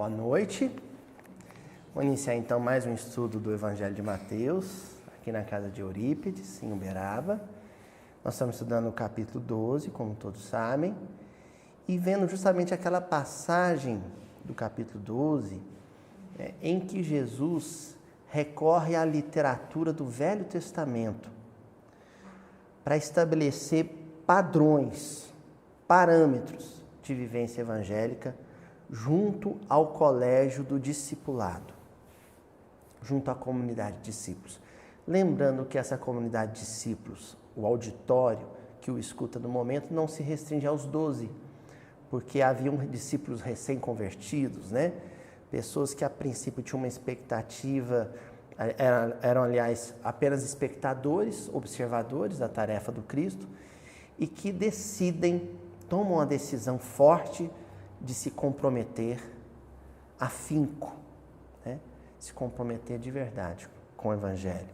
Boa noite. Vou iniciar então mais um estudo do Evangelho de Mateus, aqui na casa de Eurípides, em Uberaba. Nós estamos estudando o capítulo 12, como todos sabem, e vendo justamente aquela passagem do capítulo 12, em que Jesus recorre à literatura do Velho Testamento para estabelecer padrões, parâmetros de vivência evangélica junto ao colégio do discipulado, junto à comunidade de discípulos. Lembrando que essa comunidade de discípulos, o auditório que o escuta no momento, não se restringe aos 12, porque haviam discípulos recém-convertidos, Pessoas que a princípio tinham uma expectativa, eram aliás apenas espectadores, observadores da tarefa do Cristo, e que tomam uma decisão forte de se comprometer afinco, se comprometer de verdade com o Evangelho.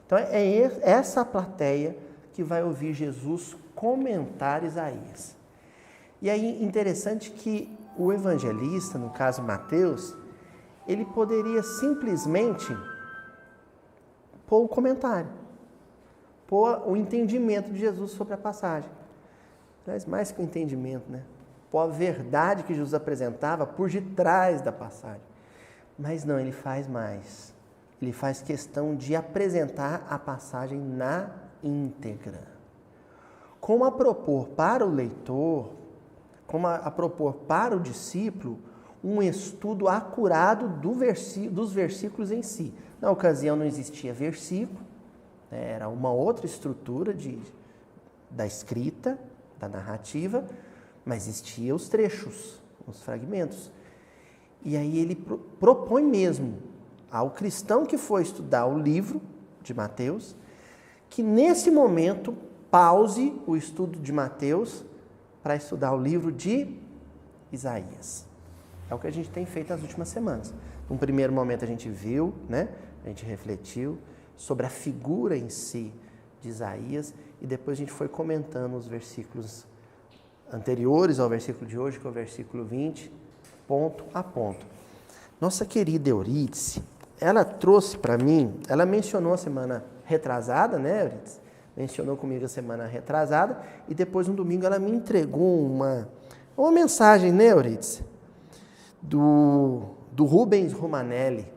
Então é essa a plateia que vai ouvir Jesus comentar Isaías. E aí interessante que o evangelista, no caso Mateus, ele poderia simplesmente pôr o comentário, pôr o entendimento de Jesus sobre a passagem. Mas mais que o entendimento, pôr a verdade que Jesus apresentava por detrás da passagem. Mas não, ele faz mais. Ele faz questão de apresentar a passagem na íntegra. Como a propor para o leitor, como a propor para o discípulo, um estudo acurado dos versículos em si. Na ocasião não existia versículo, era uma outra estrutura da escrita, da narrativa, mas existiam os trechos, os fragmentos. E aí ele propõe mesmo ao cristão que for estudar o livro de Mateus, que nesse momento pause o estudo de Mateus para estudar o livro de Isaías. É o que a gente tem feito nas últimas semanas. Num primeiro momento a gente viu, a gente refletiu sobre a figura em si de Isaías e depois a gente foi comentando os versículos anteriores ao versículo de hoje, que é o versículo 20, ponto a ponto. Nossa querida Eurídice, ela trouxe para mim, ela mencionou a semana retrasada, Eurídice? Mencionou comigo a semana retrasada e depois no domingo ela me entregou uma mensagem, Eurídice? Do Rubens Romanelli.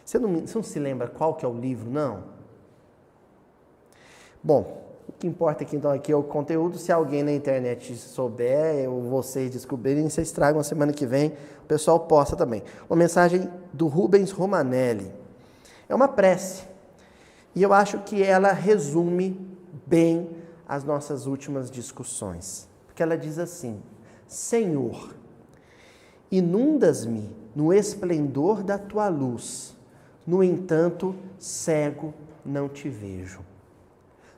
Você não se lembra qual que é o livro, não? Bom, o que importa aqui é o conteúdo. Se alguém na internet souber ou vocês descobrirem, vocês tragam a semana que vem, o pessoal posta também. Uma mensagem do Rubens Romanelli. É uma prece. E eu acho que ela resume bem as nossas últimas discussões. Porque ela diz assim: Senhor, inundas-me no esplendor da tua luz, no entanto, cego não te vejo.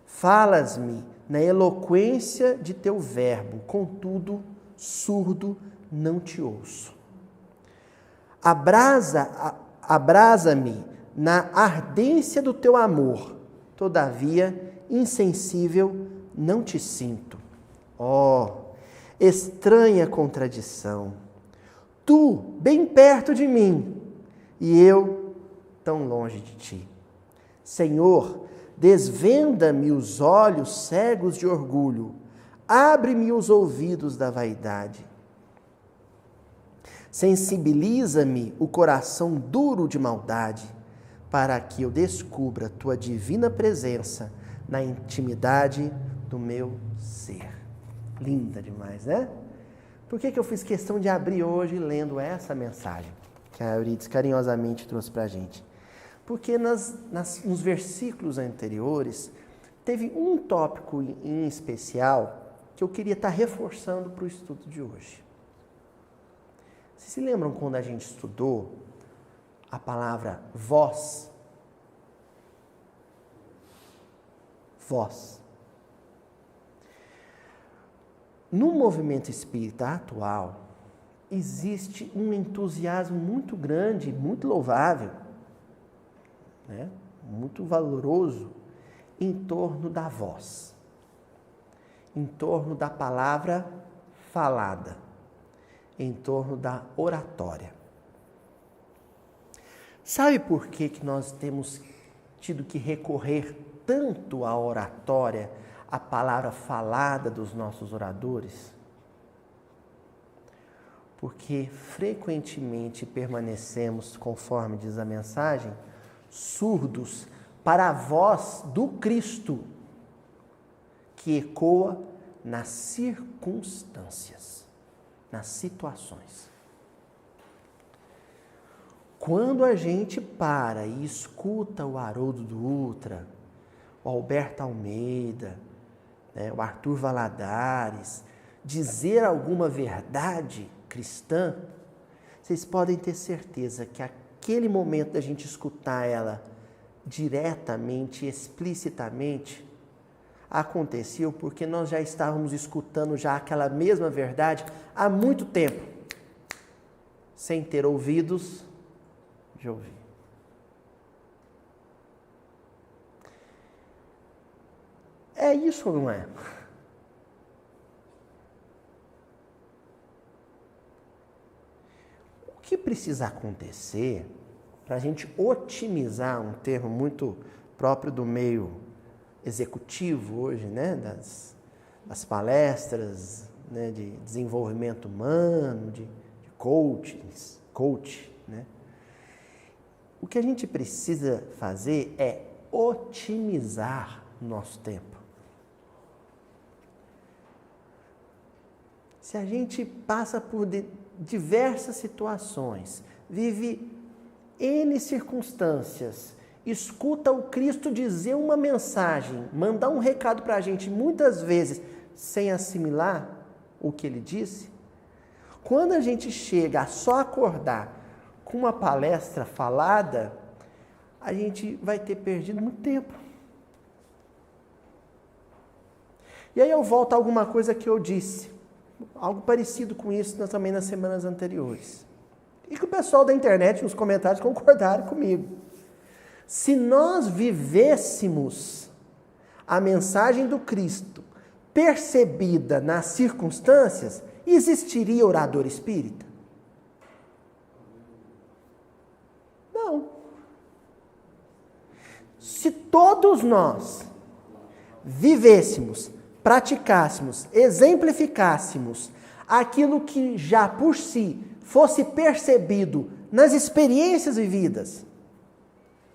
Falas-me na eloquência de teu verbo, contudo, surdo não te ouço. Abrasa-me na ardência do teu amor, todavia, insensível não te sinto. Estranha contradição. Tu, bem perto de mim, e eu, tão longe de ti. Senhor, desvenda-me os olhos cegos de orgulho, abre-me os ouvidos da vaidade. Sensibiliza-me o coração duro de maldade, para que eu descubra tua divina presença na intimidade do meu ser. Linda demais, Por que eu fiz questão de abrir hoje lendo essa mensagem que a Eurídice carinhosamente trouxe para a gente? Porque nos versículos anteriores, teve um tópico em especial que eu queria estar reforçando para o estudo de hoje. Vocês se lembram quando a gente estudou a palavra vós? Vós. No movimento espírita atual, existe um entusiasmo muito grande, muito louvável, muito valoroso, em torno da voz, em torno da palavra falada, em torno da oratória. Sabe por que nós temos tido que recorrer tanto à oratória, à palavra falada dos nossos oradores? Porque frequentemente permanecemos, conforme diz a mensagem, surdos para a voz do Cristo, que ecoa nas circunstâncias, nas situações. Quando a gente para e escuta o Haroldo Dutra, o Alberto Almeida, o Arthur Valadares, dizer alguma verdade cristã, vocês podem ter certeza que aquele momento da gente escutar ela diretamente, explicitamente, aconteceu porque nós já estávamos escutando já aquela mesma verdade há muito tempo, sem ter ouvidos de ouvir. É isso ou não é? O que precisa acontecer para a gente otimizar, um termo muito próprio do meio executivo hoje, né, das palestras, né, de desenvolvimento humano, de coach, né? O que a gente precisa fazer é otimizar o nosso tempo. Se a gente passa por diversas situações, vive N circunstâncias, escuta o Cristo dizer uma mensagem, mandar um recado para a gente, muitas vezes sem assimilar o que ele disse, quando a gente chega a só acordar com uma palestra falada, a gente vai ter perdido muito tempo. E aí eu volto a alguma coisa que eu disse, algo parecido com isso também nas semanas anteriores. E que o pessoal da internet, nos comentários, concordaram comigo. Se nós vivêssemos a mensagem do Cristo percebida nas circunstâncias, existiria orador espírita? Não. Se todos nós vivêssemos, praticássemos, exemplificássemos aquilo que já por si fosse percebido nas experiências vividas.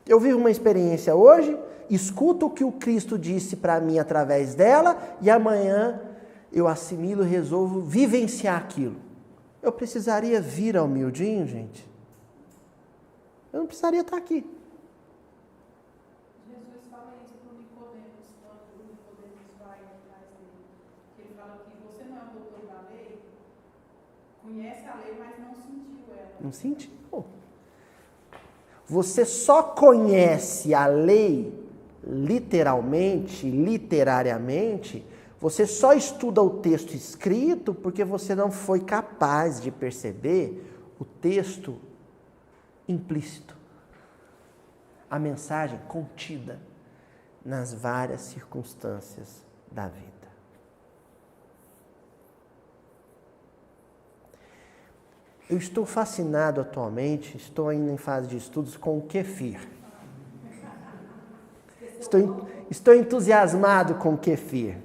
Eu vivo uma experiência hoje, escuto o que o Cristo disse para mim através dela e amanhã eu assimilo e resolvo vivenciar aquilo. Eu precisaria vir ao humildinho, gente? Eu não precisaria estar aqui. Jesus fala isso para o Nicodemos, quando o Nicodemos vai atrás dele. Ele fala que você não é o doutor da lei, conhece a lei, mas não sentiu ela. Não sentiu. Você só conhece a lei literalmente, literariamente, você só estuda o texto escrito porque você não foi capaz de perceber o texto implícito, a mensagem contida nas várias circunstâncias da vida. Eu estou fascinado atualmente, estou ainda em fase de estudos com o kefir. Estou entusiasmado com o kefir.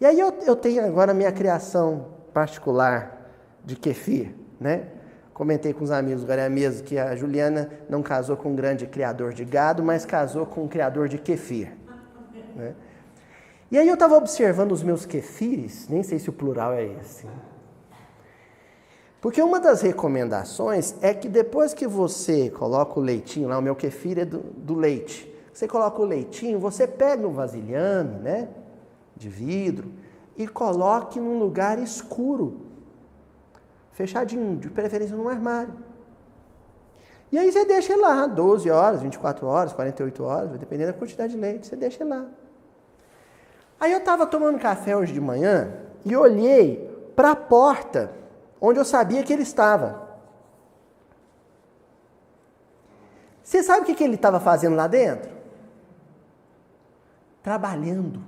E aí eu tenho agora a minha criação particular de kefir, né? Comentei com os amigos agora mesmo que a Juliana não casou com um grande criador de gado, mas casou com um criador de kefir, né? E aí eu estava observando os meus kefires, nem sei se o plural é esse. Porque uma das recomendações é que depois que você coloca o leitinho, lá o meu kefir é do leite, você coloca o leitinho, você pega um vasilhame, né, de vidro, e coloque num lugar escuro, fechadinho, de preferência num armário. E aí você deixa ele lá, 12 horas, 24 horas, 48 horas, vai depender da quantidade de leite, você deixa ele lá. Aí eu estava tomando café hoje de manhã e olhei para a porta onde eu sabia que ele estava. Você sabe o que ele estava fazendo lá dentro? Trabalhando.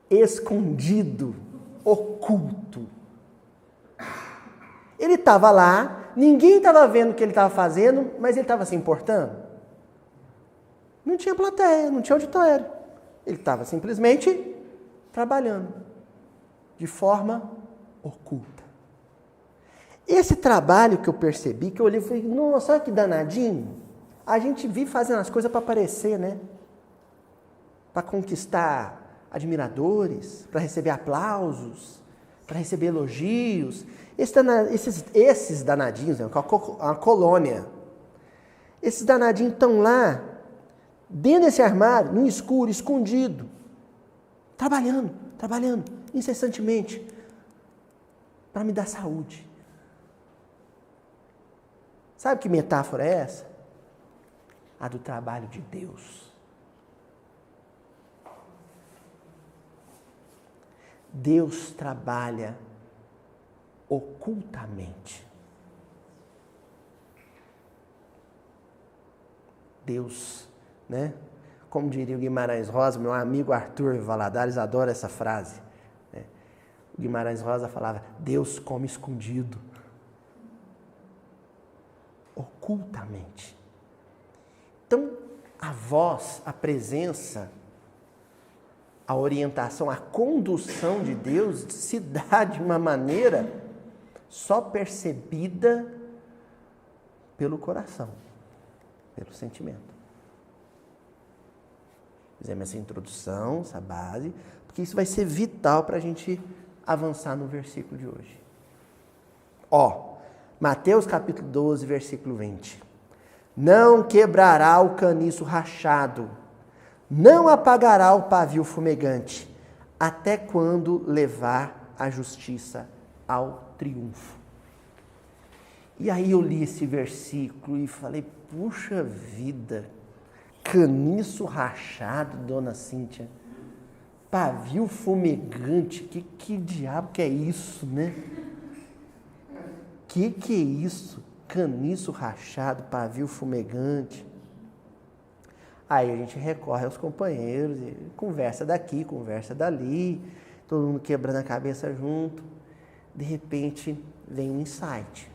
Escondido, oculto. Ele estava lá, ninguém estava vendo o que ele estava fazendo, mas ele estava se importando. Não tinha plateia, não tinha auditório. Ele estava simplesmente trabalhando de forma oculta. Esse trabalho que eu percebi, que eu olhei e falei, nossa, olha que danadinho. A gente vive fazendo as coisas para aparecer, né? Para conquistar admiradores, para receber aplausos, para receber elogios. Esses danadinhos, né? A colônia. Esses danadinhos estão lá, dentro desse armário, no escuro, escondido, trabalhando, incessantemente, para me dar saúde. Sabe que metáfora é essa? A do trabalho de Deus. Deus trabalha ocultamente. Deus, né? Como diria o Guimarães Rosa, meu amigo Arthur Valadares adora essa frase. Né? O Guimarães Rosa falava, Deus come escondido. Ocultamente. Então, a voz, a presença, a orientação, a condução de Deus se dá de uma maneira só percebida pelo coração, pelo sentimento. Fizemos essa introdução, essa base, porque isso vai ser vital para a gente avançar no versículo de hoje. Mateus capítulo 12, versículo 20. Não quebrará o caniço rachado, não apagará o pavio fumegante, até quando levar a justiça ao triunfo. E aí eu li esse versículo e falei, puxa vida, caniço rachado, dona Cíntia, pavio fumegante, que diabo que é isso, né? Que é isso? Caniço rachado, pavio fumegante. Aí a gente recorre aos companheiros, e conversa daqui, conversa dali, todo mundo quebrando a cabeça junto. De repente vem um insight.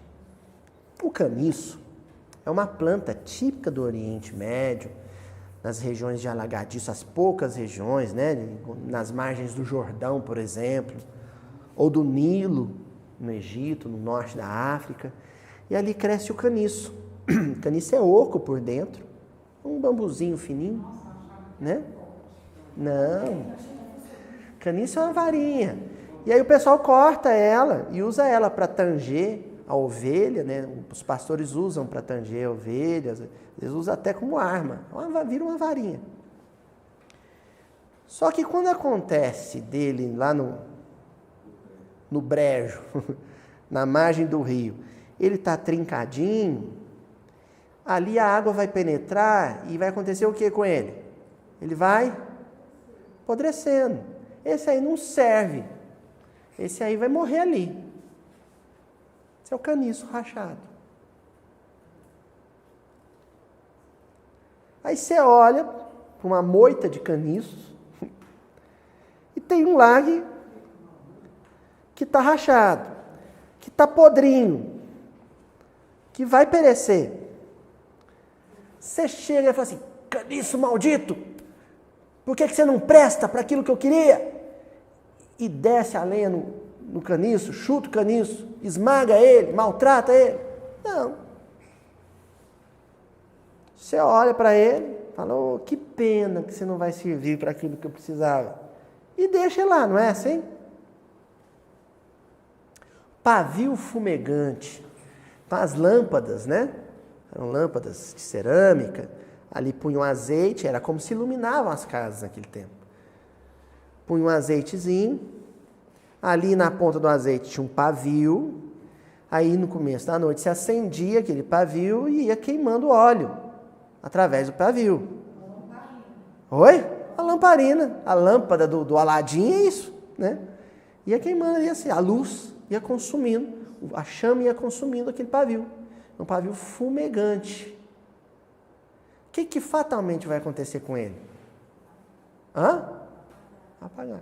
O caniço é uma planta típica do Oriente Médio, nas regiões de alagadiço, as poucas regiões, né? Nas margens do Jordão, por exemplo, ou do Nilo, no Egito, no norte da África, e ali cresce o caniço. O caniço é oco por dentro, um bambuzinho fininho, né? Não, caniço é uma varinha. E aí o pessoal corta ela e usa ela para tanger a ovelha, né? Os pastores usam para tanger ovelhas, eles usam até como arma, vira uma varinha. Só que quando acontece dele lá no brejo, na margem do rio, ele está trincadinho, ali a água vai penetrar e vai acontecer o que com ele? Ele vai apodrecendo. Esse aí não serve. Esse aí vai morrer ali. Esse é o caniço rachado. Aí você olha para uma moita de caniços e tem um lá que está rachado, que está podrinho, que vai perecer. Você chega e fala assim, caniço maldito, por que você não presta para aquilo que eu queria? E desce a lenha no caniço, chuta o caniço, esmaga ele, maltrata ele. Não. Você olha para ele, fala, que pena que você não vai servir para aquilo que eu precisava. E deixa ele lá, não é assim? Pavio fumegante. Então, as lâmpadas, né? Eram lâmpadas de cerâmica. Ali punham azeite, era como se iluminavam as casas naquele tempo. Punham um azeitezinho. Ali na ponta do azeite tinha um pavio. Aí no começo da noite se acendia aquele pavio e ia queimando óleo através do pavio. Oi? A lamparina. A lâmpada do Aladim é isso, né? Ia queimando ali assim, a luz ia consumindo, a chama ia consumindo aquele pavio. Um pavio fumegante. O que fatalmente vai acontecer com ele? Apagar.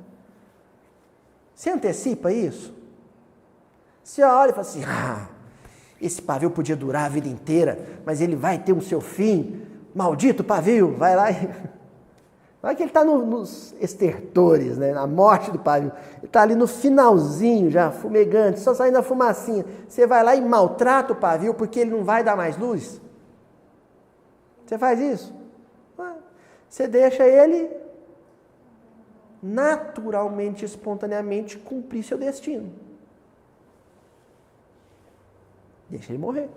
Você antecipa isso? Você olha e fala assim, Esse pavio podia durar a vida inteira, mas ele vai ter o seu fim. Maldito pavio, vai lá e... Olha que ele está nos estertores, né? Na morte do pavio. Ele está ali no finalzinho já, fumegante, só saindo a fumacinha. Você vai lá e maltrata o pavio porque ele não vai dar mais luz? Você faz isso? Você deixa ele naturalmente, espontaneamente cumprir seu destino. Deixa ele morrer.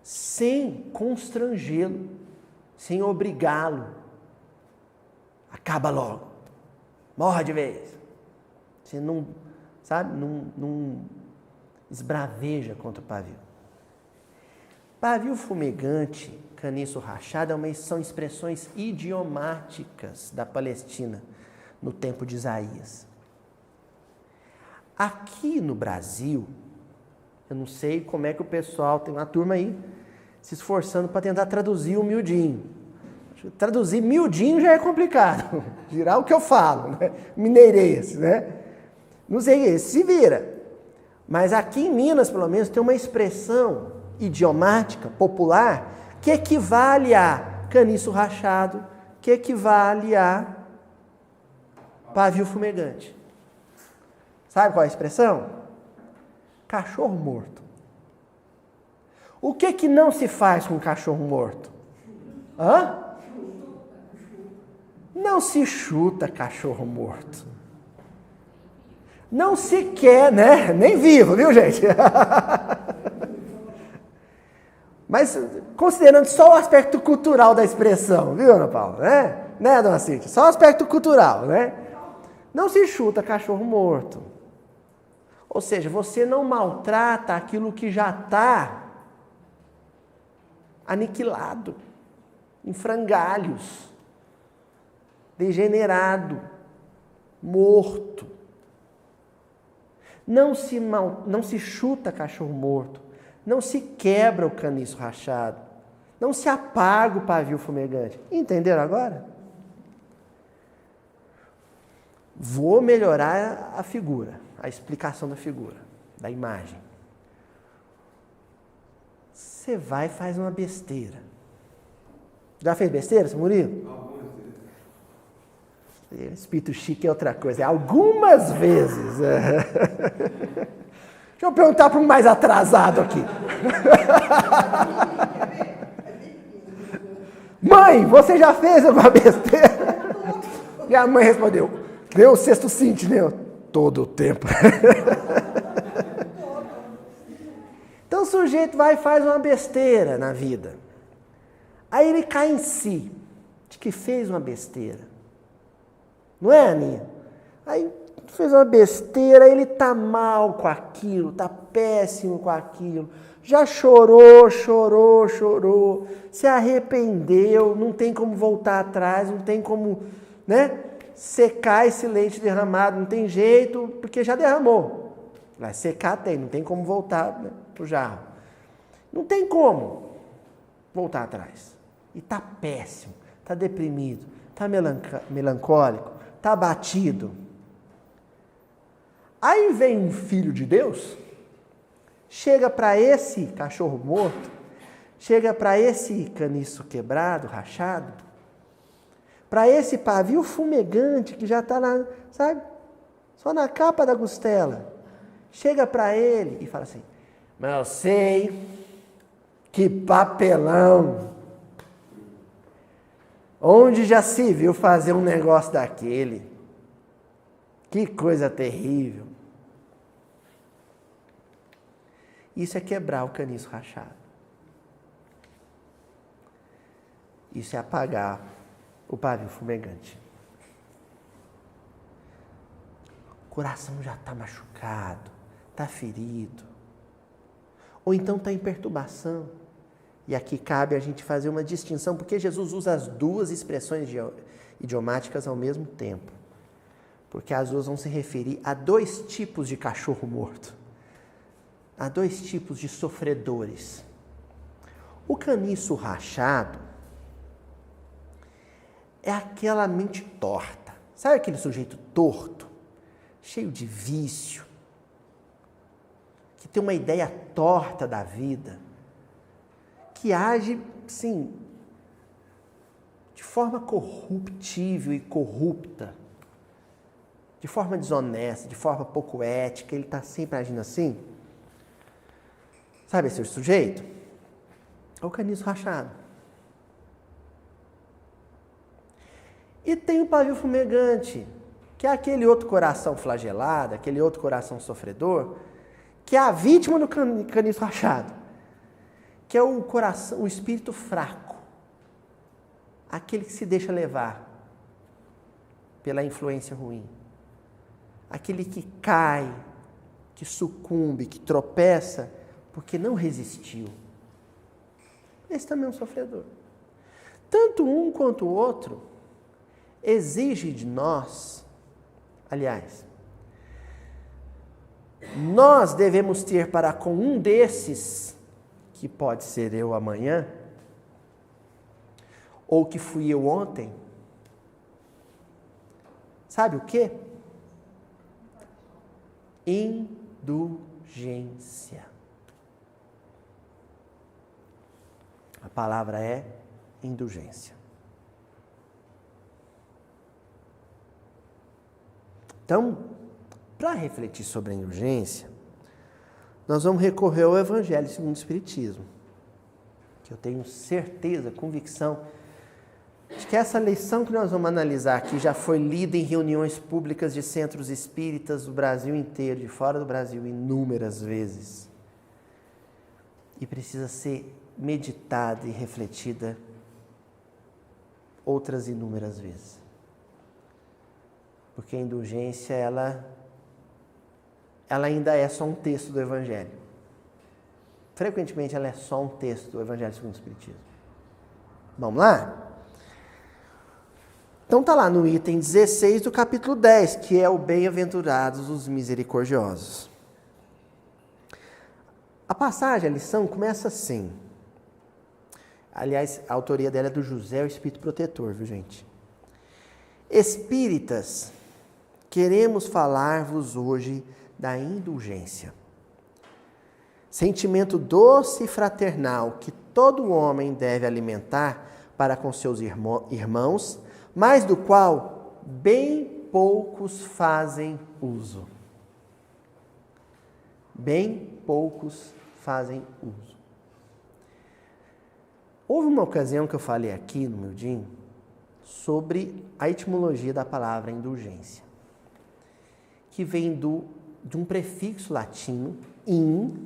Sem constrangê-lo, sem obrigá-lo. Acaba logo. Morre de vez. Você não, sabe, não esbraveja contra o pavio. Pavio fumegante, caniço rachado, são expressões idiomáticas da Palestina no tempo de Isaías. Aqui no Brasil, eu não sei como é que o pessoal, tem uma turma aí se esforçando para tentar traduzir o miudinho. Traduzir miudinho já é complicado, girar o que eu falo, né? Mineirês, né? Não sei, se vira. Mas aqui em Minas, pelo menos, tem uma expressão idiomática, popular, que equivale a caniço rachado, que equivale a pavio fumegante. Sabe qual é a expressão? Cachorro morto. O que não se faz com cachorro morto? Hã? Não se chuta cachorro morto. Não se quer, né? Nem vivo, viu, gente? Mas considerando só o aspecto cultural da expressão, viu, Ana Paula? Né, dona Cíntia? Só o aspecto cultural, né? Não se chuta cachorro morto. Ou seja, você não maltrata aquilo que já está aniquilado, em frangalhos, degenerado, morto. Não se chuta cachorro morto, não se quebra o caniço rachado, não se apaga o pavio fumegante. Entenderam agora? Vou melhorar a figura, a explicação da figura, da imagem. Você vai e faz uma besteira. Já fez besteira, seu Murilo? Algumas vezes. Espírito chique é outra coisa, é algumas vezes. Deixa eu perguntar para um mais atrasado aqui. Mãe, você já fez alguma besteira? Minha mãe respondeu, deu o sexto sentinel todo o tempo. Então o sujeito vai e faz uma besteira na vida. Aí ele cai em si, de que fez uma besteira. Não é, Aninha? Aí fez uma besteira, ele tá mal com aquilo, tá péssimo com aquilo. Já chorou, se arrependeu, não tem como voltar atrás, não tem como, né, secar esse leite derramado, não tem jeito, porque já derramou. Vai secar, não tem como voltar, né, pro jarro. Não tem como voltar atrás. E tá péssimo, tá deprimido, tá melancólico, tá abatido. Aí vem um filho de Deus, chega para esse cachorro morto, chega para esse caniço quebrado, rachado, para esse pavio fumegante que já está lá, sabe, só na capa da costela. Chega para ele e fala assim, mas eu sei, que papelão, onde já se viu fazer um negócio daquele, que coisa terrível. Isso é quebrar o caniço rachado. Isso é apagar o pavio fumegante. O coração já está machucado, está ferido. Ou então está em perturbação. E aqui cabe a gente fazer uma distinção, porque Jesus usa as duas expressões idiomáticas ao mesmo tempo. Porque as duas vão se referir a dois tipos de cachorro morto. Há dois tipos de sofredores. O caniço rachado é aquela mente torta. Sabe aquele sujeito torto? Cheio de vício. que tem uma ideia torta da vida, que age, sim, de forma corruptível e corrupta, de forma desonesta, de forma pouco ética, ele está sempre agindo assim. Sabe esse sujeito? É o caniço rachado. E tem o pavio fumegante, que é aquele outro coração flagelado, aquele outro coração sofredor, que é a vítima do caniço rachado, que é o coração, o espírito fraco, aquele que se deixa levar pela influência ruim, aquele que cai, que sucumbe, que tropeça, porque não resistiu. Esse também é um sofredor. Tanto um quanto o outro exige de nós, aliás, nós devemos ter para com um desses, que pode ser eu amanhã, ou que fui eu ontem, sabe o quê? Indulgência. A palavra é indulgência. Então, para refletir sobre a indulgência, nós vamos recorrer ao Evangelho segundo o Espiritismo, que eu tenho certeza, convicção, de que essa lição que nós vamos analisar aqui já foi lida em reuniões públicas de centros espíritas do Brasil inteiro, de fora do Brasil, inúmeras vezes. E precisa ser meditada e refletida outras inúmeras vezes. Porque a indulgência, ela ainda é só um texto do Evangelho. Frequentemente ela é só um texto do Evangelho segundo o Espiritismo. Vamos lá? Então está lá no item 16 do capítulo 10, que é o bem-aventurados os misericordiosos. A passagem, a lição, começa assim. Aliás, a autoria dela é do José, o Espírito Protetor, viu, gente? Espíritas, queremos falar-vos hoje da indulgência. Sentimento doce e fraternal que todo homem deve alimentar para com seus irmãos, mas do qual bem poucos fazem uso. Bem poucos fazem uso. Houve uma ocasião que eu falei aqui no meu DIN sobre a etimologia da palavra indulgência, que vem de um prefixo latino, in,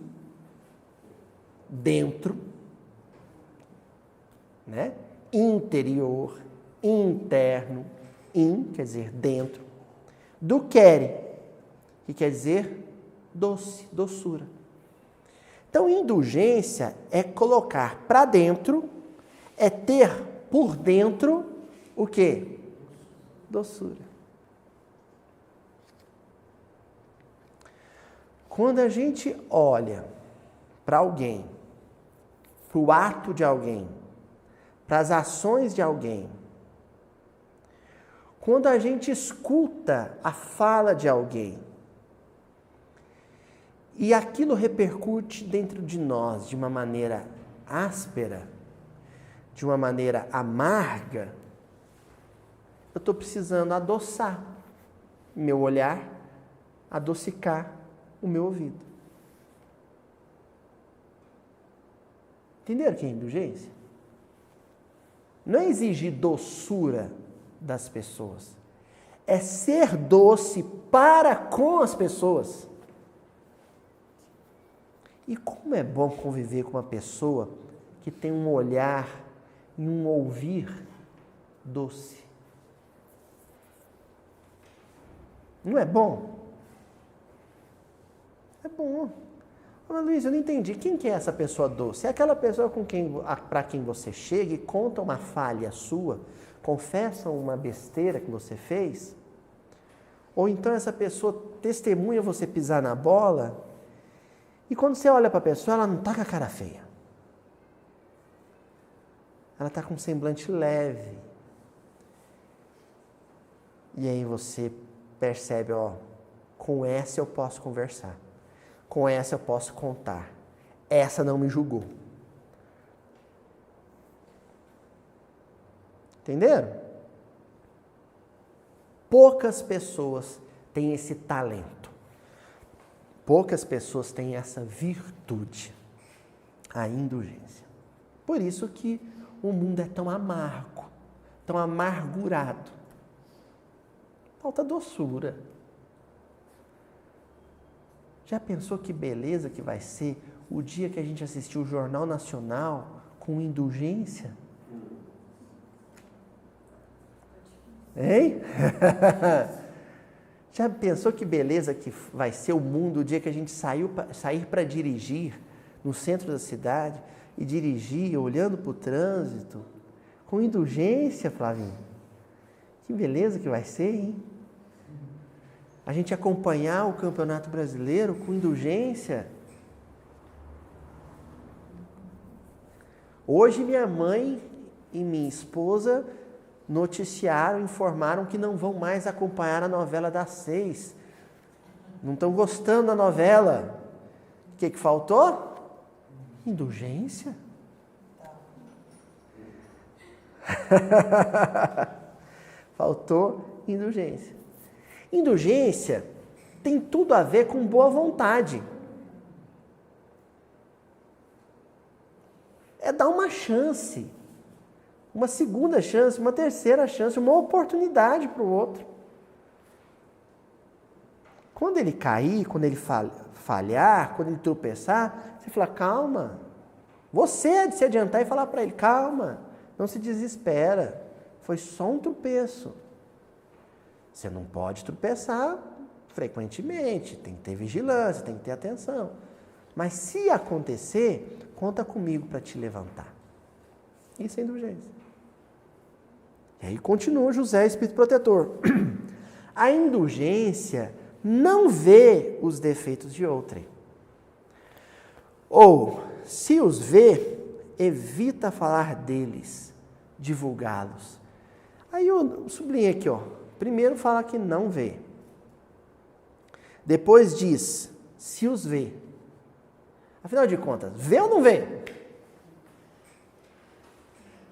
dentro, né? Interior, interno, in, quer dizer dentro, do quere, que quer dizer doce, doçura. Então, indulgência é colocar para dentro, é ter por dentro o quê? Doçura. Quando a gente olha para alguém, para o ato de alguém, para as ações de alguém, quando a gente escuta a fala de alguém, e aquilo repercute dentro de nós de uma maneira áspera, de uma maneira amarga, eu estou precisando adoçar meu olhar, adocicar o meu ouvido. Entenderam o que é indulgência? Não é exigir doçura das pessoas, é ser doce para com as pessoas. E como é bom conviver com uma pessoa que tem um olhar e um ouvir doce. Não é bom? É bom. Mas, Luiz, eu não entendi. Quem que é essa pessoa doce? É aquela pessoa para quem você chega e conta uma falha sua, confessa uma besteira que você fez? Ou então essa pessoa testemunha você pisar na bola e quando você olha para a pessoa, ela não está com a cara feia. Ela está com um semblante leve. E aí você percebe, ó, com essa eu posso conversar. com essa eu posso contar. Essa não me julgou. Entenderam? Poucas pessoas têm esse talento. Poucas pessoas têm essa virtude, a indulgência. Por isso que o mundo é tão amargo, tão amargurado. Falta doçura. Já pensou que beleza que vai ser o dia que a gente assistir o Jornal Nacional com indulgência? Hein? Já pensou que beleza que vai ser o mundo o dia que a gente sair para dirigir no centro da cidade e dirigir olhando para o trânsito com indulgência, Flavinho? Que beleza que vai ser, hein? A gente acompanhar o Campeonato Brasileiro com indulgência. Hoje minha mãe e minha esposa informaram que não vão mais acompanhar a novela das 6. Não estão gostando da novela. O que faltou? Indulgência. Faltou indulgência. Indulgência tem tudo a ver com boa vontade. É dar uma chance, uma segunda chance, uma terceira chance, uma oportunidade para o outro. Quando ele cair, quando ele falhar, quando ele tropeçar, você fala, calma. Você é de se adiantar e falar para ele, calma, não se desespera, foi só um tropeço. Você não pode tropeçar frequentemente, tem que ter vigilância, tem que ter atenção. Mas se acontecer, conta comigo para te levantar. Isso é indulgência. E aí continua José, Espírito Protetor. A indulgência não vê os defeitos de outrem. Ou, se os vê, evita falar deles, divulgá-los. Aí eu sublinhei aqui, ó. Primeiro fala que não vê. Depois diz, se os vê. Afinal de contas, vê ou não vê?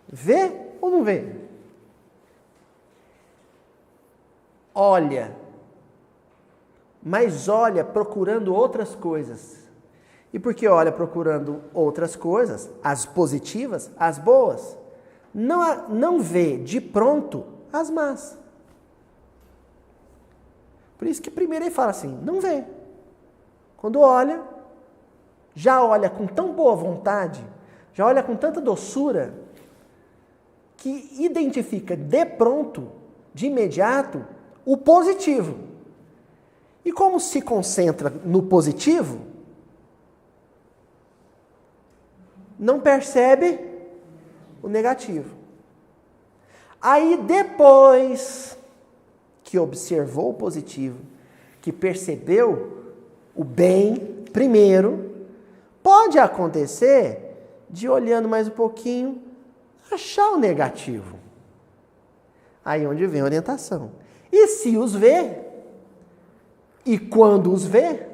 Vê ou não vê? Olha, mas olha procurando outras coisas. E por que olha procurando outras coisas, as positivas, as boas, não vê de pronto as más. Por isso que primeiro ele fala assim, não vê. Quando olha, já olha com tão boa vontade, já olha com tanta doçura, que identifica de pronto, de imediato, o positivo. E como se concentra no positivo, não percebe o negativo. Aí depois que observou o positivo, que percebeu o bem primeiro, pode acontecer de olhando mais um pouquinho, achar o negativo. Aí onde vem a orientação. E se os vê, e quando os vê,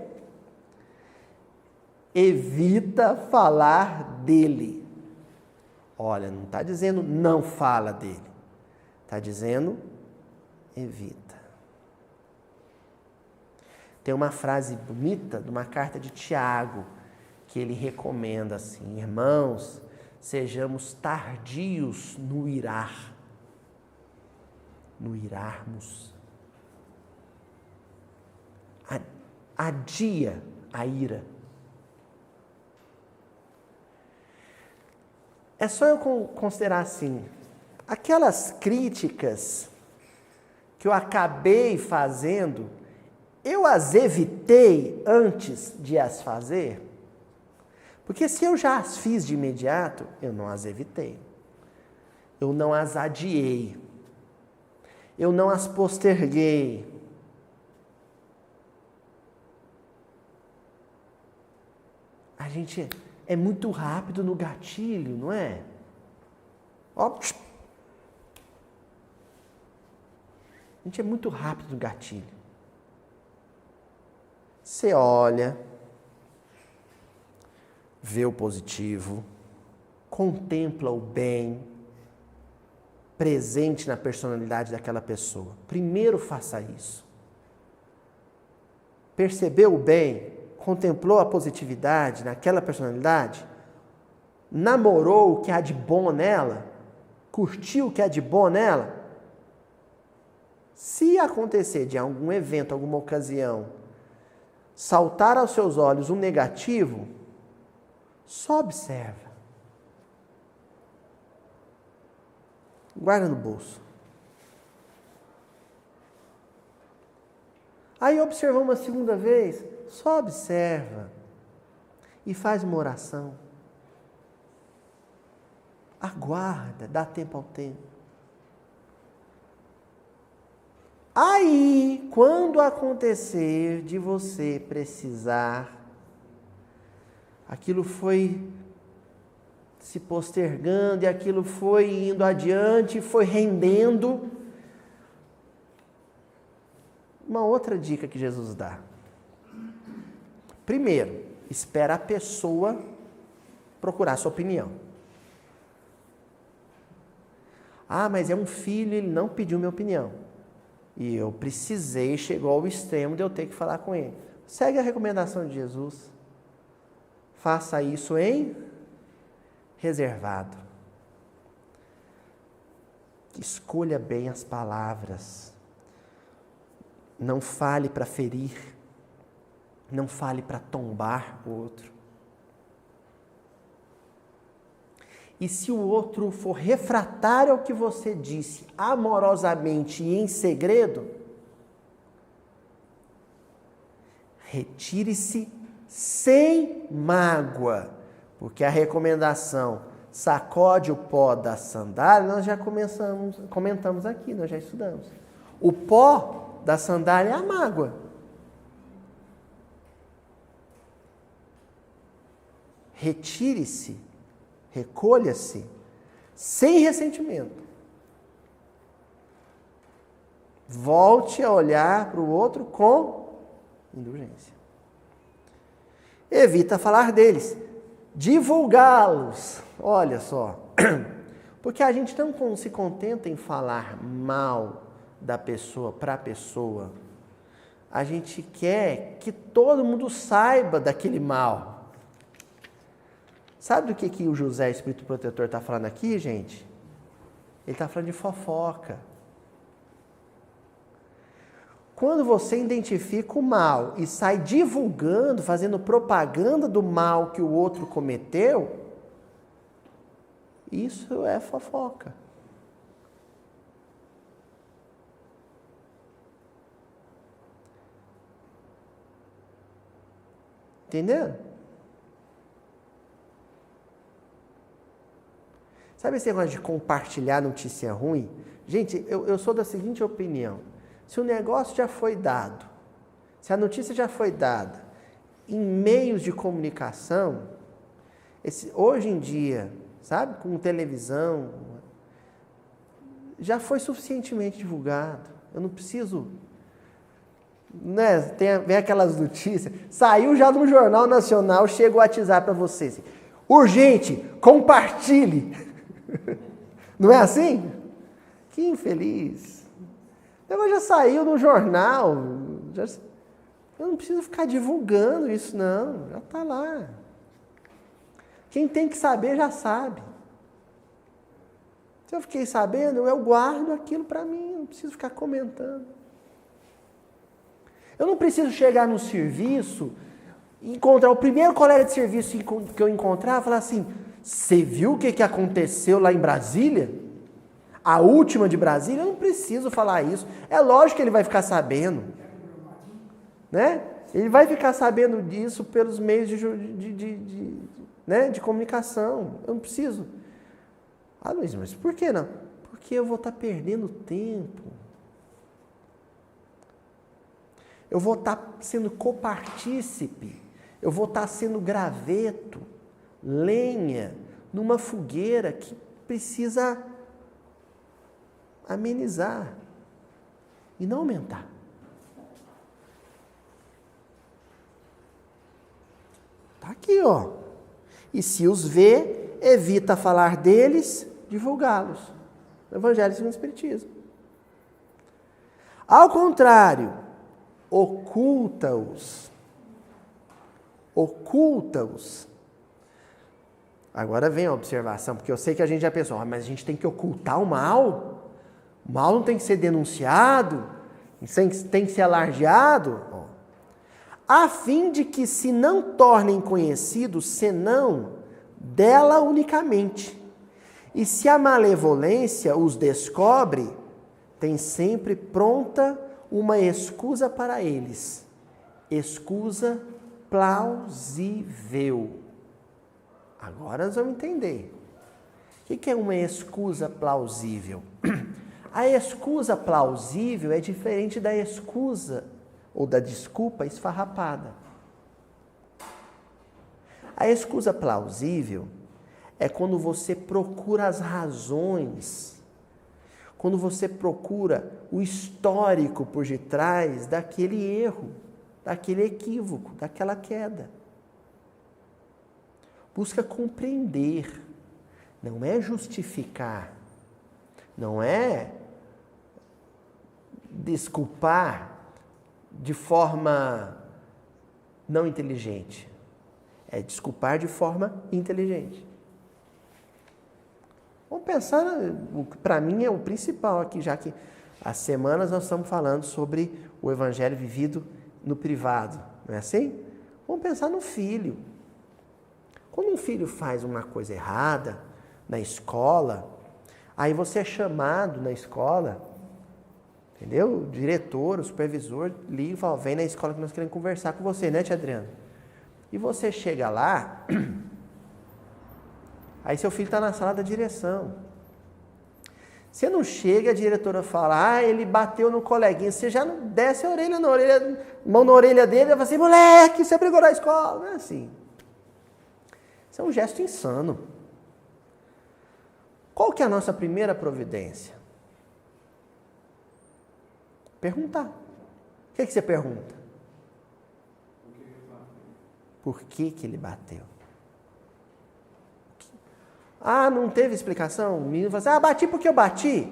evita falar dele. Olha, não está dizendo não fala dele. Está dizendo evita. Tem uma frase bonita de uma carta de Tiago, que ele recomenda assim, irmãos, sejamos tardios no irar. No irarmos. Adia a ira. É só eu considerar assim, aquelas críticas que eu acabei fazendo, eu as evitei antes de as fazer? Porque se eu já as fiz de imediato, eu não as evitei. Eu não as adiei. Eu não as posterguei. A gente é muito rápido no gatilho, não é? Ó. A gente é muito rápido no gatilho. Você olha, vê o positivo, contempla o bem presente na personalidade daquela pessoa. Primeiro faça isso. Percebeu o bem, contemplou a positividade naquela personalidade, namorou o que há de bom nela, curtiu o que há de bom nela. Se acontecer de algum evento, alguma ocasião, saltar aos seus olhos um negativo, só observa. Guarda no bolso. Aí observou uma segunda vez, só observa. E faz uma oração. Aguarda, dá tempo ao tempo. Aí, quando acontecer de você precisar, aquilo foi se postergando e aquilo foi indo adiante, foi rendendo. Uma outra dica que Jesus dá. Primeiro, espera a pessoa procurar sua opinião. Ah, mas é um filho, ele não pediu minha opinião. E eu precisei, chegou ao extremo de eu ter que falar com ele. Segue a recomendação de Jesus. Faça isso em reservado. Escolha bem as palavras. Não fale para ferir. Não fale para tombar o outro. E se o outro for refratário ao que você disse, amorosamente e em segredo, retire-se sem mágoa, porque a recomendação sacode o pó da sandália, nós já comentamos aqui, nós já estudamos. O pó da sandália é a mágoa. Retire-se, recolha-se, sem ressentimento. Volte a olhar para o outro com indulgência. Evita falar deles, divulgá-los. Olha só, porque a gente não se contenta em falar mal da pessoa para a pessoa. A gente quer que todo mundo saiba daquele mal. Sabe do que o José, Espírito Protetor, está falando aqui, gente? Ele está falando de fofoca. Quando você identifica o mal e sai divulgando, fazendo propaganda do mal que o outro cometeu, isso é fofoca. Entendeu? Sabe esse negócio de compartilhar notícia ruim? Gente, eu sou da seguinte opinião. Se o negócio já foi dado, se a notícia já foi dada em meios de comunicação, hoje em dia, sabe, com televisão, já foi suficientemente divulgado. Eu não preciso... Né, vem aquelas notícias, saiu já no Jornal Nacional, chega o WhatsApp para vocês. Urgente, compartilhe. Não é assim? Que infeliz. O negócio já saiu no jornal. Eu não preciso ficar divulgando isso, não. Já está lá. Quem tem que saber, já sabe. Se eu fiquei sabendo, eu guardo aquilo para mim. Eu não preciso ficar comentando. Eu não preciso chegar no serviço, encontrar o primeiro colega de serviço que eu encontrar e falar assim: você viu o que aconteceu lá em Brasília? A última de Brasília? Eu não preciso falar isso. É lógico que ele vai ficar sabendo. Né? Ele vai ficar sabendo disso pelos meios de comunicação. Eu não preciso. Ah, Luiz, mas por que não? Porque eu vou estar perdendo tempo. Eu vou estar sendo copartícipe. Eu vou estar sendo graveto, lenha, numa fogueira que precisa amenizar e não aumentar. Tá aqui, ó. e se os vê, evita falar deles, divulgá-los. Evangelho segundo o Espiritismo. Ao contrário, oculta-os. Oculta-os. Agora vem a observação, porque eu sei que a gente já pensou, mas a gente tem que ocultar o mal? O mal não tem que ser denunciado? Tem que ser alardeado? A fim de que se não tornem conhecidos, senão dela unicamente. E se a malevolência os descobre, tem sempre pronta uma escusa para eles. Escusa plausível. Agora nós vamos entender. O que é uma escusa plausível? A escusa plausível é diferente da escusa ou da desculpa esfarrapada. A escusa plausível é quando você procura as razões, quando você procura o histórico por detrás daquele erro, daquele equívoco, daquela queda. Busca compreender, não é justificar, não é desculpar de forma não inteligente. É desculpar de forma inteligente. Vamos pensar, para mim é o principal aqui, já que há semanas nós estamos falando sobre o evangelho vivido no privado, não é assim? Vamos pensar no filho. Quando um filho faz uma coisa errada na escola, aí você é chamado na escola, entendeu? O diretor, o supervisor liga e fala, vem na escola que nós queremos conversar com você, né, tia Adriana? E você chega lá, aí seu filho está na sala da direção. Você não chega, a diretora fala, ele bateu no coleguinha, você já não desce a orelha, mão na orelha dele e fala assim, moleque, você brigou na escola. Não é assim. Isso é um gesto insano. Qual que é a nossa primeira providência? Perguntar. O que você pergunta? Por que ele bateu? Não teve explicação? O menino fala assim, bati porque eu bati.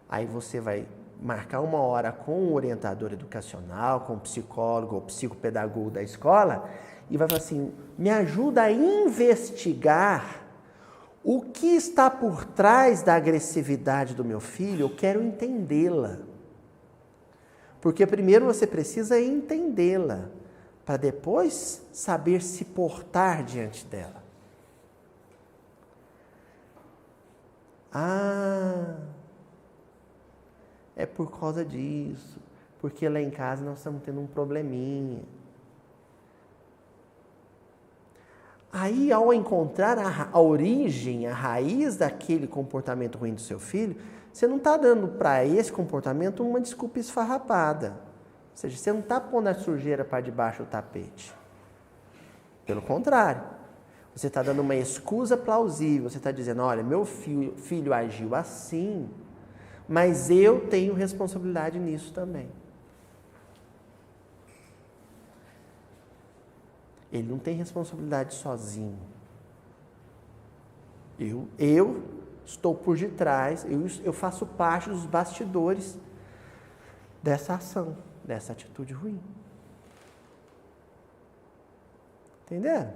Aí você vai marcar uma hora com o orientador educacional, com o psicólogo ou psicopedagogo da escola e vai falar assim, me ajuda a investigar o que está por trás da agressividade do meu filho, eu quero entendê-la. Porque primeiro você precisa entendê-la, para depois saber se portar diante dela. É por causa disso, porque lá em casa nós estamos tendo um probleminha. Aí, ao encontrar a origem, a raiz daquele comportamento ruim do seu filho, você não está dando para esse comportamento uma desculpa esfarrapada. Ou seja, você não está pondo a sujeira para debaixo do tapete. Pelo contrário, você está dando uma escusa plausível. Você está dizendo, olha, meu filho agiu assim, mas eu tenho responsabilidade nisso também. Ele não tem responsabilidade sozinho. Eu estou por detrás, eu faço parte dos bastidores dessa ação, dessa atitude ruim. Entenderam?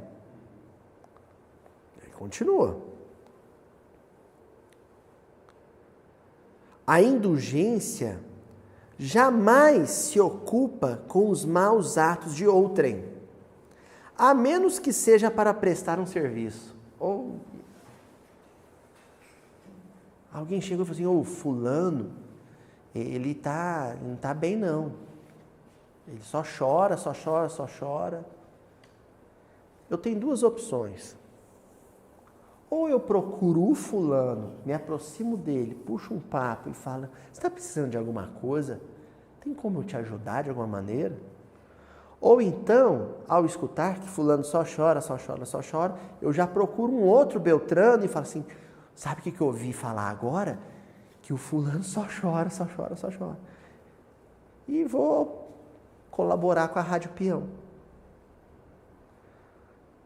Ele continua. A indulgência jamais se ocupa com os maus atos de outrem, a menos que seja para prestar um serviço. Ou alguém chegou e falou assim, fulano, ele não está bem não. Ele só chora. Eu tenho duas opções. Ou eu procuro o fulano, me aproximo dele, puxo um papo e falo, você está precisando de alguma coisa? Tem como eu te ajudar de alguma maneira? Ou então, ao escutar que fulano só chora, eu já procuro um outro Beltrano e falo assim, sabe o que eu ouvi falar agora? Que o fulano só chora. E vou colaborar com a Rádio Peão.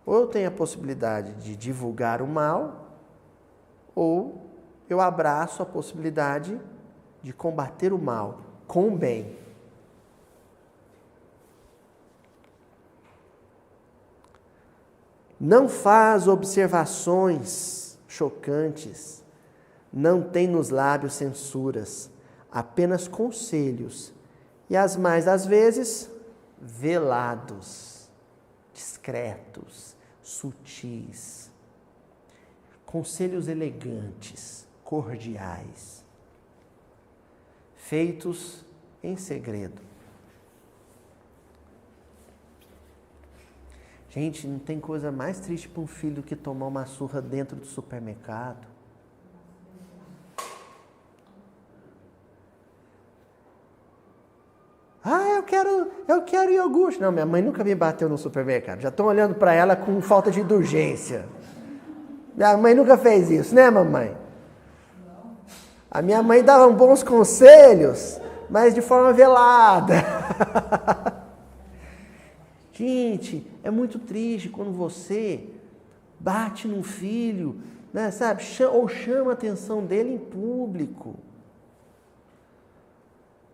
Ou eu tenho a possibilidade de divulgar o mal, ou eu abraço a possibilidade de combater o mal com o bem. Não faz observações chocantes, não tem nos lábios censuras, apenas conselhos, e as mais das vezes, velados, discretos, sutis, conselhos elegantes, cordiais, feitos em segredo. Gente, não tem coisa mais triste para um filho do que tomar uma surra dentro do supermercado. Eu quero iogurte. Não, minha mãe nunca me bateu no supermercado. Já estão olhando para ela com falta de indulgência. Minha mãe nunca fez isso, né, mamãe? A minha mãe dava bons conselhos, mas de forma velada. Gente, é muito triste quando você bate num filho, né, sabe? Ou chama a atenção dele em público.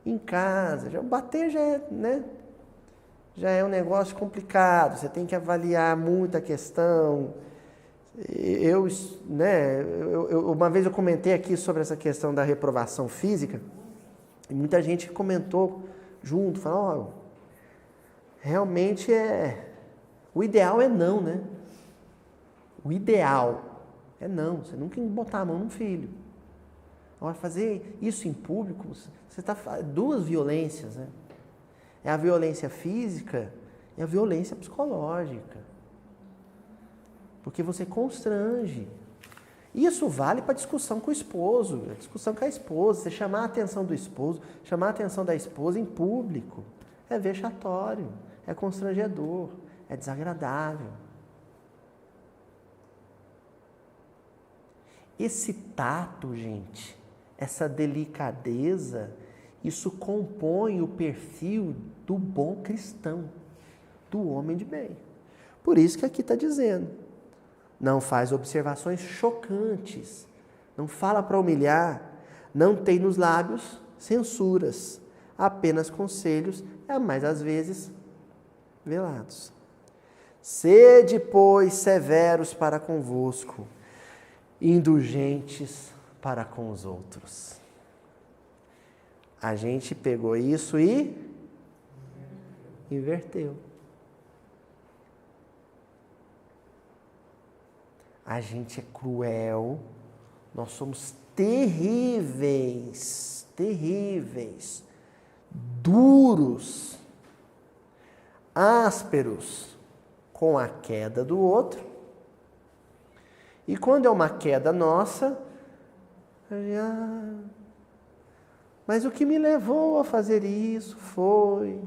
Em casa, bater já é, né? Já é um negócio complicado, você tem que avaliar muito a questão. Uma vez eu comentei aqui sobre essa questão da reprovação física, e muita gente comentou junto, falou, realmente o ideal é não, né? O ideal é não, você nunca tem que botar a mão num filho. Agora, fazer isso em público, você está duas violências, né? É a violência física e a violência psicológica. Porque você constrange. Isso vale para discussão com o esposo, discussão com a esposa, você chamar a atenção do esposo, chamar a atenção da esposa em público. É vexatório, é constrangedor, é desagradável. Esse tato, gente, essa delicadeza, isso compõe o perfil do bom cristão, do homem de bem. Por isso que aqui está dizendo, não faz observações chocantes, não fala para humilhar, não tem nos lábios censuras, apenas conselhos, mas às vezes velados. Sede, pois, severos para convosco, indulgentes para com os outros. A gente pegou isso e inverteu. A gente é cruel, nós somos terríveis, duros, ásperos com a queda do outro. E quando é uma queda nossa, mas o que me levou a fazer isso foi...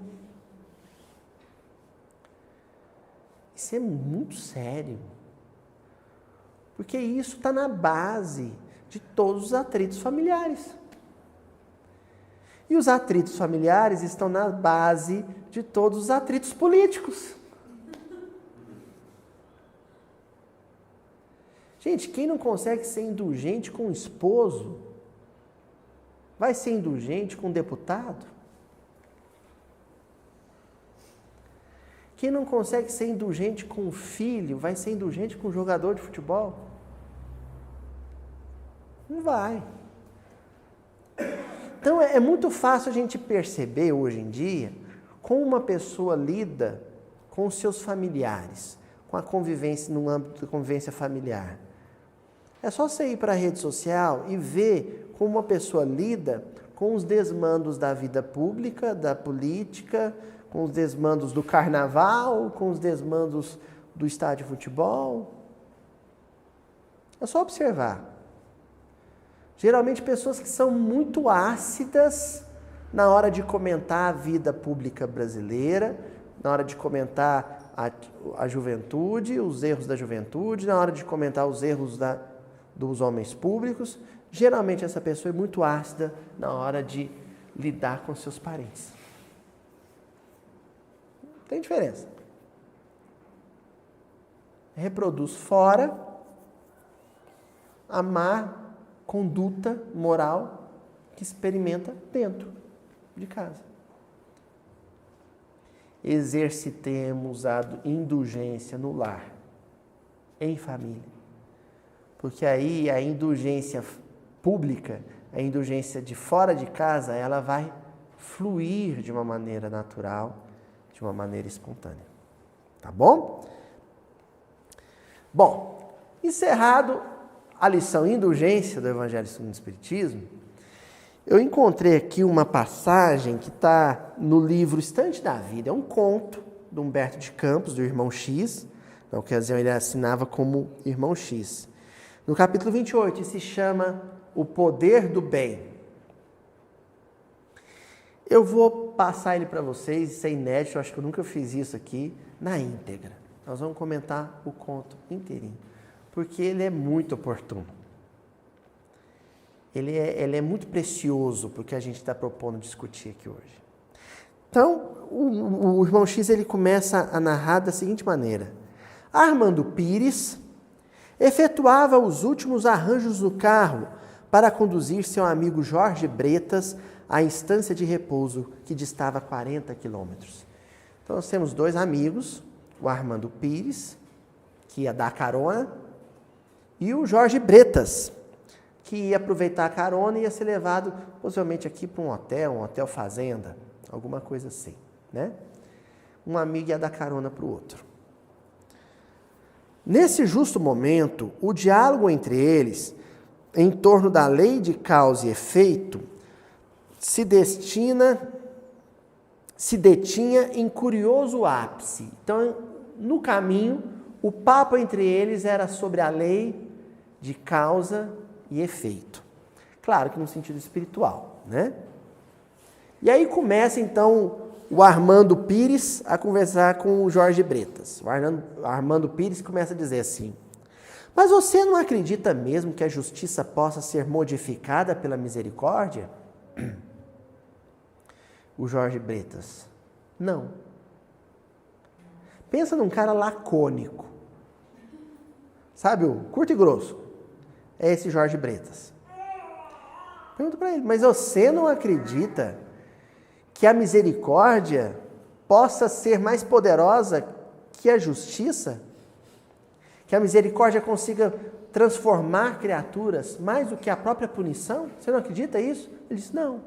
Isso é muito sério. Porque isso está na base de todos os atritos familiares. E os atritos familiares estão na base de todos os atritos políticos. Gente, quem não consegue ser indulgente com o esposo, vai ser indulgente com o deputado? Quem não consegue ser indulgente com o filho, vai ser indulgente com o jogador de futebol? Não vai. Então é muito fácil a gente perceber hoje em dia como uma pessoa lida com os seus familiares, com a convivência, no âmbito da convivência familiar. É só você ir para a rede social e ver como uma pessoa lida com os desmandos da vida pública, da política, com os desmandos do carnaval, com os desmandos do estádio de futebol. É só observar. Geralmente pessoas que são muito ácidas na hora de comentar a vida pública brasileira, na hora de comentar a juventude, os erros da juventude, na hora de comentar os erros dos homens públicos. Geralmente essa pessoa é muito ácida na hora de lidar com seus parentes. Tem diferença. reproduz fora a má conduta moral que experimenta dentro de casa. Exercitemos a indulgência no lar, em família. Porque aí a indulgência pública, a indulgência de fora de casa, ela vai fluir de uma maneira natural, de uma maneira espontânea. Tá bom? Bom, encerrado a lição indulgência do Evangelho segundo o Espiritismo, eu encontrei aqui uma passagem que está no livro Estante da Vida. É um conto de Humberto de Campos, do Irmão X. Na ocasião ele assinava como Irmão X. No capítulo 28, se chama O Poder do Bem. Eu vou passar ele para vocês, isso é inédito, eu acho que eu nunca fiz isso aqui, na íntegra. Nós vamos comentar o conto inteirinho, porque ele é muito oportuno. Ele é muito precioso para o que a gente está propondo discutir aqui hoje. Então, o Irmão X ele começa a narrar da seguinte maneira. Armando Pires efetuava os últimos arranjos no carro para conduzir seu amigo Jorge Bretas à instância de repouso que distava 40 quilômetros. Então, nós temos dois amigos, o Armando Pires, que ia dar carona, e o Jorge Bretas, que ia aproveitar a carona e ia ser levado, possivelmente, aqui para um hotel fazenda, alguma coisa assim, né? Um amigo ia dar carona para o outro. Nesse justo momento, o diálogo entre eles, em torno da lei de causa e efeito, se detinha em curioso ápice. Então, no caminho, o papo entre eles era sobre a lei de causa e efeito. Claro que no sentido espiritual, né? E aí começa, então, o Armando Pires a conversar com o Jorge Bretas. O Armando Pires começa a dizer assim: mas você não acredita mesmo que a justiça possa ser modificada pela misericórdia? O Jorge Bretas: não. Pensa num cara lacônico. Sabe, o curto e grosso. É esse Jorge Bretas. Pergunta para ele: mas você não acredita que a misericórdia possa ser mais poderosa que a justiça? Que a misericórdia consiga transformar criaturas mais do que a própria punição? Você não acredita nisso? Ele disse: não.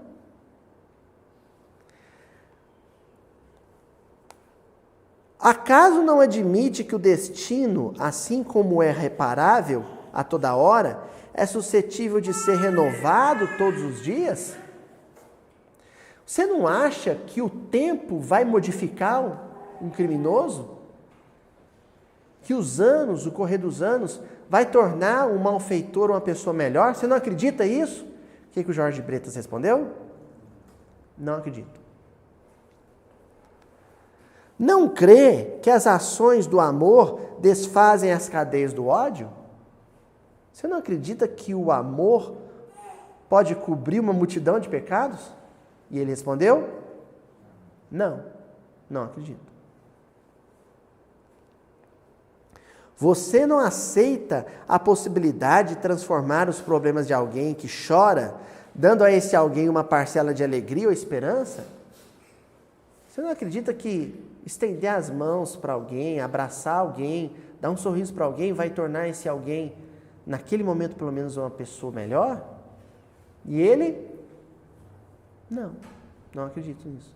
Acaso não admite que o destino, assim como é reparável a toda hora, é suscetível de ser renovado todos os dias? Você não acha que o tempo vai modificar um criminoso? Que os anos, o correr dos anos, vai tornar um malfeitor uma pessoa melhor? Você não acredita nisso? O que o Jorge Bretas respondeu? Não acredito. Não crê que as ações do amor desfazem as cadeias do ódio? Você não acredita que o amor pode cobrir uma multidão de pecados? E ele respondeu: não acredito. Você não aceita a possibilidade de transformar os problemas de alguém que chora, dando a esse alguém uma parcela de alegria ou esperança? Você não acredita que estender as mãos para alguém, abraçar alguém, dar um sorriso para alguém vai tornar esse alguém, naquele momento pelo menos, uma pessoa melhor? E ele: não acredito nisso.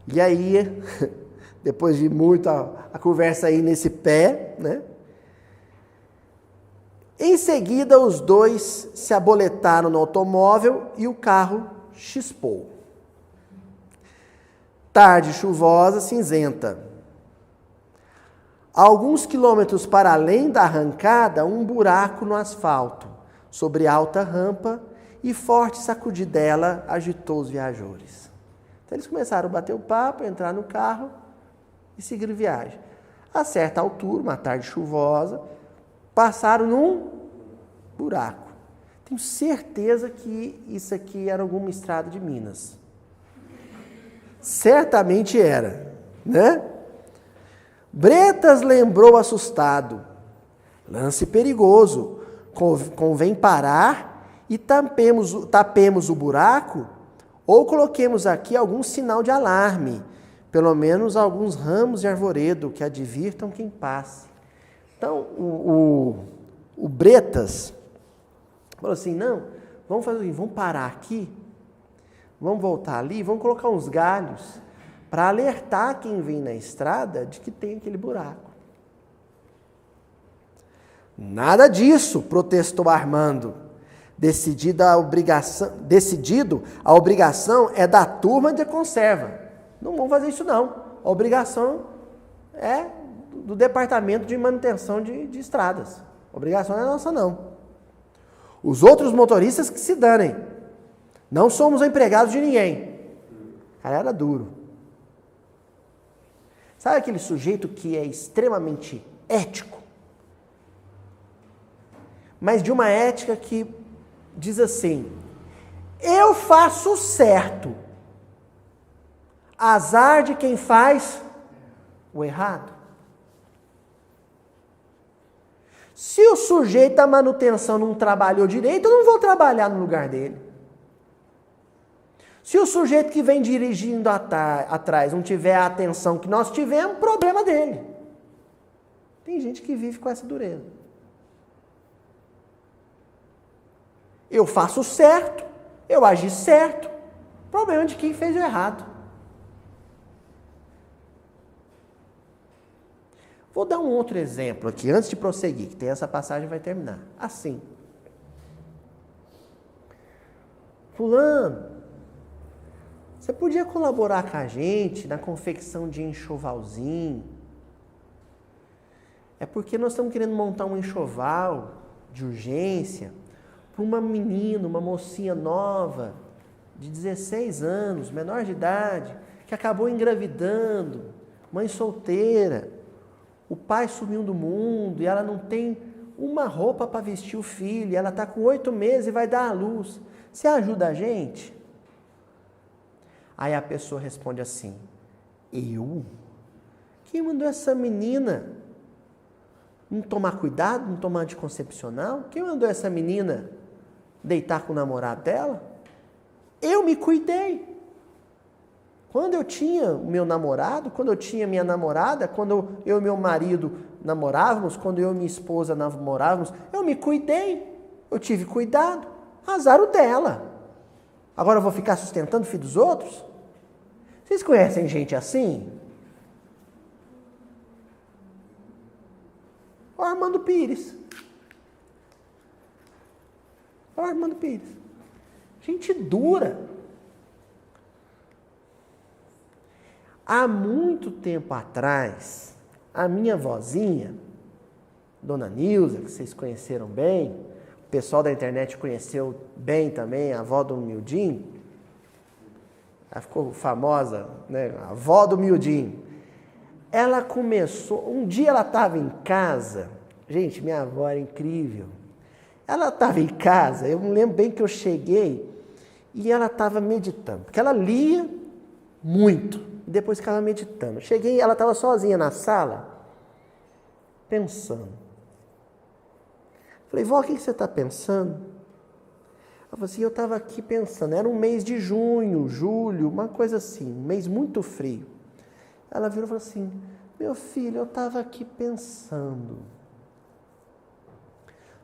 E aí, depois de muito a conversa aí nesse pé, né? Em seguida, os dois se aboletaram no automóvel e o carro chispou. Tarde chuvosa, cinzenta. A alguns quilômetros para além da arrancada, um buraco no asfalto, sobre alta rampa, e forte sacudidela agitou os viajores. Então eles começaram a bater o papo, entrar no carro e seguir viagem. A certa altura, uma tarde chuvosa, passaram num buraco. Tenho certeza que isso aqui era alguma estrada de Minas. Certamente era. né? Bretas lembrou assustado. Lance perigoso. Convém parar e tapemos o buraco ou coloquemos aqui algum sinal de alarme. Pelo menos alguns ramos de arvoredo que advirtam quem passe. Então, o Bretas falou assim, não, vamos fazer assim, vamos parar aqui, vamos voltar ali, vamos colocar uns galhos para alertar quem vem na estrada de que tem aquele buraco. Nada disso, protestou Armando. Decidido, a obrigação é da turma de conserva. Não vamos fazer isso não. A obrigação é do departamento de manutenção de estradas. A obrigação não é nossa não. Os outros motoristas que se danem. Não somos empregados de ninguém. O cara era duro. Sabe aquele sujeito que é extremamente ético? Mas de uma ética que diz assim, eu faço certo. Azar de quem faz o errado. Se o sujeito da manutenção não trabalhou direito, eu não vou trabalhar no lugar dele. Se o sujeito que vem dirigindo atrás não tiver a atenção que nós tivemos, problema dele. Tem gente que vive com essa dureza. Eu faço certo, eu agi certo, problema de quem fez o errado. Vou dar um outro exemplo aqui, antes de prosseguir, que tem essa passagem vai terminar. Assim. Fulano, você podia colaborar com a gente na confecção de enxovalzinho? É porque nós estamos querendo montar um enxoval de urgência para uma menina, uma mocinha nova, de 16 anos, menor de idade, que acabou engravidando, mãe solteira. O pai sumiu do mundo e ela não tem uma roupa para vestir o filho. Ela está com 8 meses e vai dar à luz. Você ajuda a gente? Aí a pessoa responde assim, eu? Quem mandou essa menina não tomar cuidado, não tomar anticoncepcional? Quem mandou essa menina deitar com o namorado dela? Eu me cuidei. Quando eu tinha o meu namorado, quando eu tinha minha namorada, quando eu e meu marido namorávamos, quando eu e minha esposa namorávamos, eu me cuidei, eu tive cuidado, azar o dela. Agora eu vou ficar sustentando o filho dos outros? Vocês conhecem gente assim? O Armando Pires. O Armando Pires. Gente dura. Há muito tempo atrás, a minha vozinha, Dona Nilza, que vocês conheceram bem, o pessoal da internet conheceu bem também, a avó do Mildinho, ela ficou famosa, né? A avó do Mildinho. Ela começou, um dia ela estava em casa, gente, minha avó era incrível, ela estava em casa, eu me lembro bem que eu cheguei e ela estava meditando, porque ela lia muito. Depois ficava meditando. Cheguei, ela estava sozinha na sala, pensando. Falei, vó, o que você está pensando? Ela falou assim, eu estava aqui pensando, era um mês de junho, julho, uma coisa assim, um mês muito frio. Ela virou e falou assim, meu filho, eu estava aqui pensando.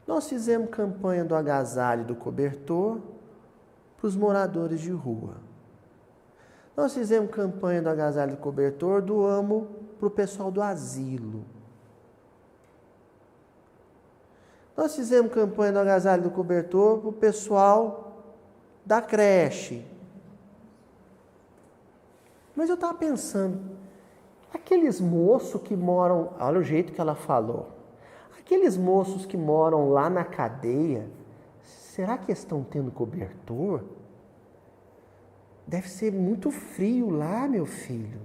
Nós fizemos campanha do agasalho e do cobertor para os moradores de rua. Nós fizemos campanha do agasalho e do cobertor, doamos para o pessoal do asilo. Nós fizemos campanha do agasalho e do cobertor para o pessoal da creche. Mas eu estava pensando, aqueles moços que moram, olha o jeito que ela falou, aqueles moços que moram lá na cadeia, será que estão tendo cobertor? Deve ser muito frio lá, meu filho.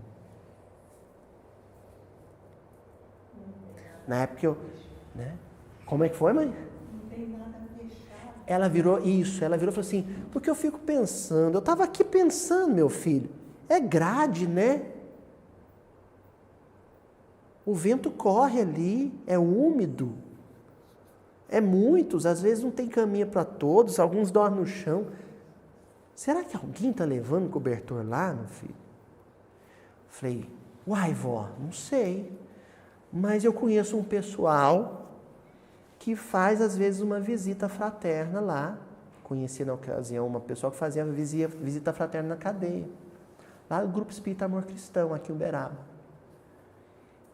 Na época eu... Né? Como é que foi, mãe? Não tem nada fechado. Ela virou e falou assim, porque eu fico pensando, eu estava aqui pensando, meu filho, é grade, né? O vento corre ali, é úmido. É muitos, às vezes não tem caminho para todos, alguns dormem no chão. Será que alguém está levando cobertor lá, meu filho? Falei, uai, vó, não sei. Mas eu conheço um pessoal que faz, às vezes, uma visita fraterna lá. Conheci na ocasião uma pessoa que fazia visita fraterna na cadeia. Lá no Grupo Espírita Amor Cristão, aqui em Uberaba.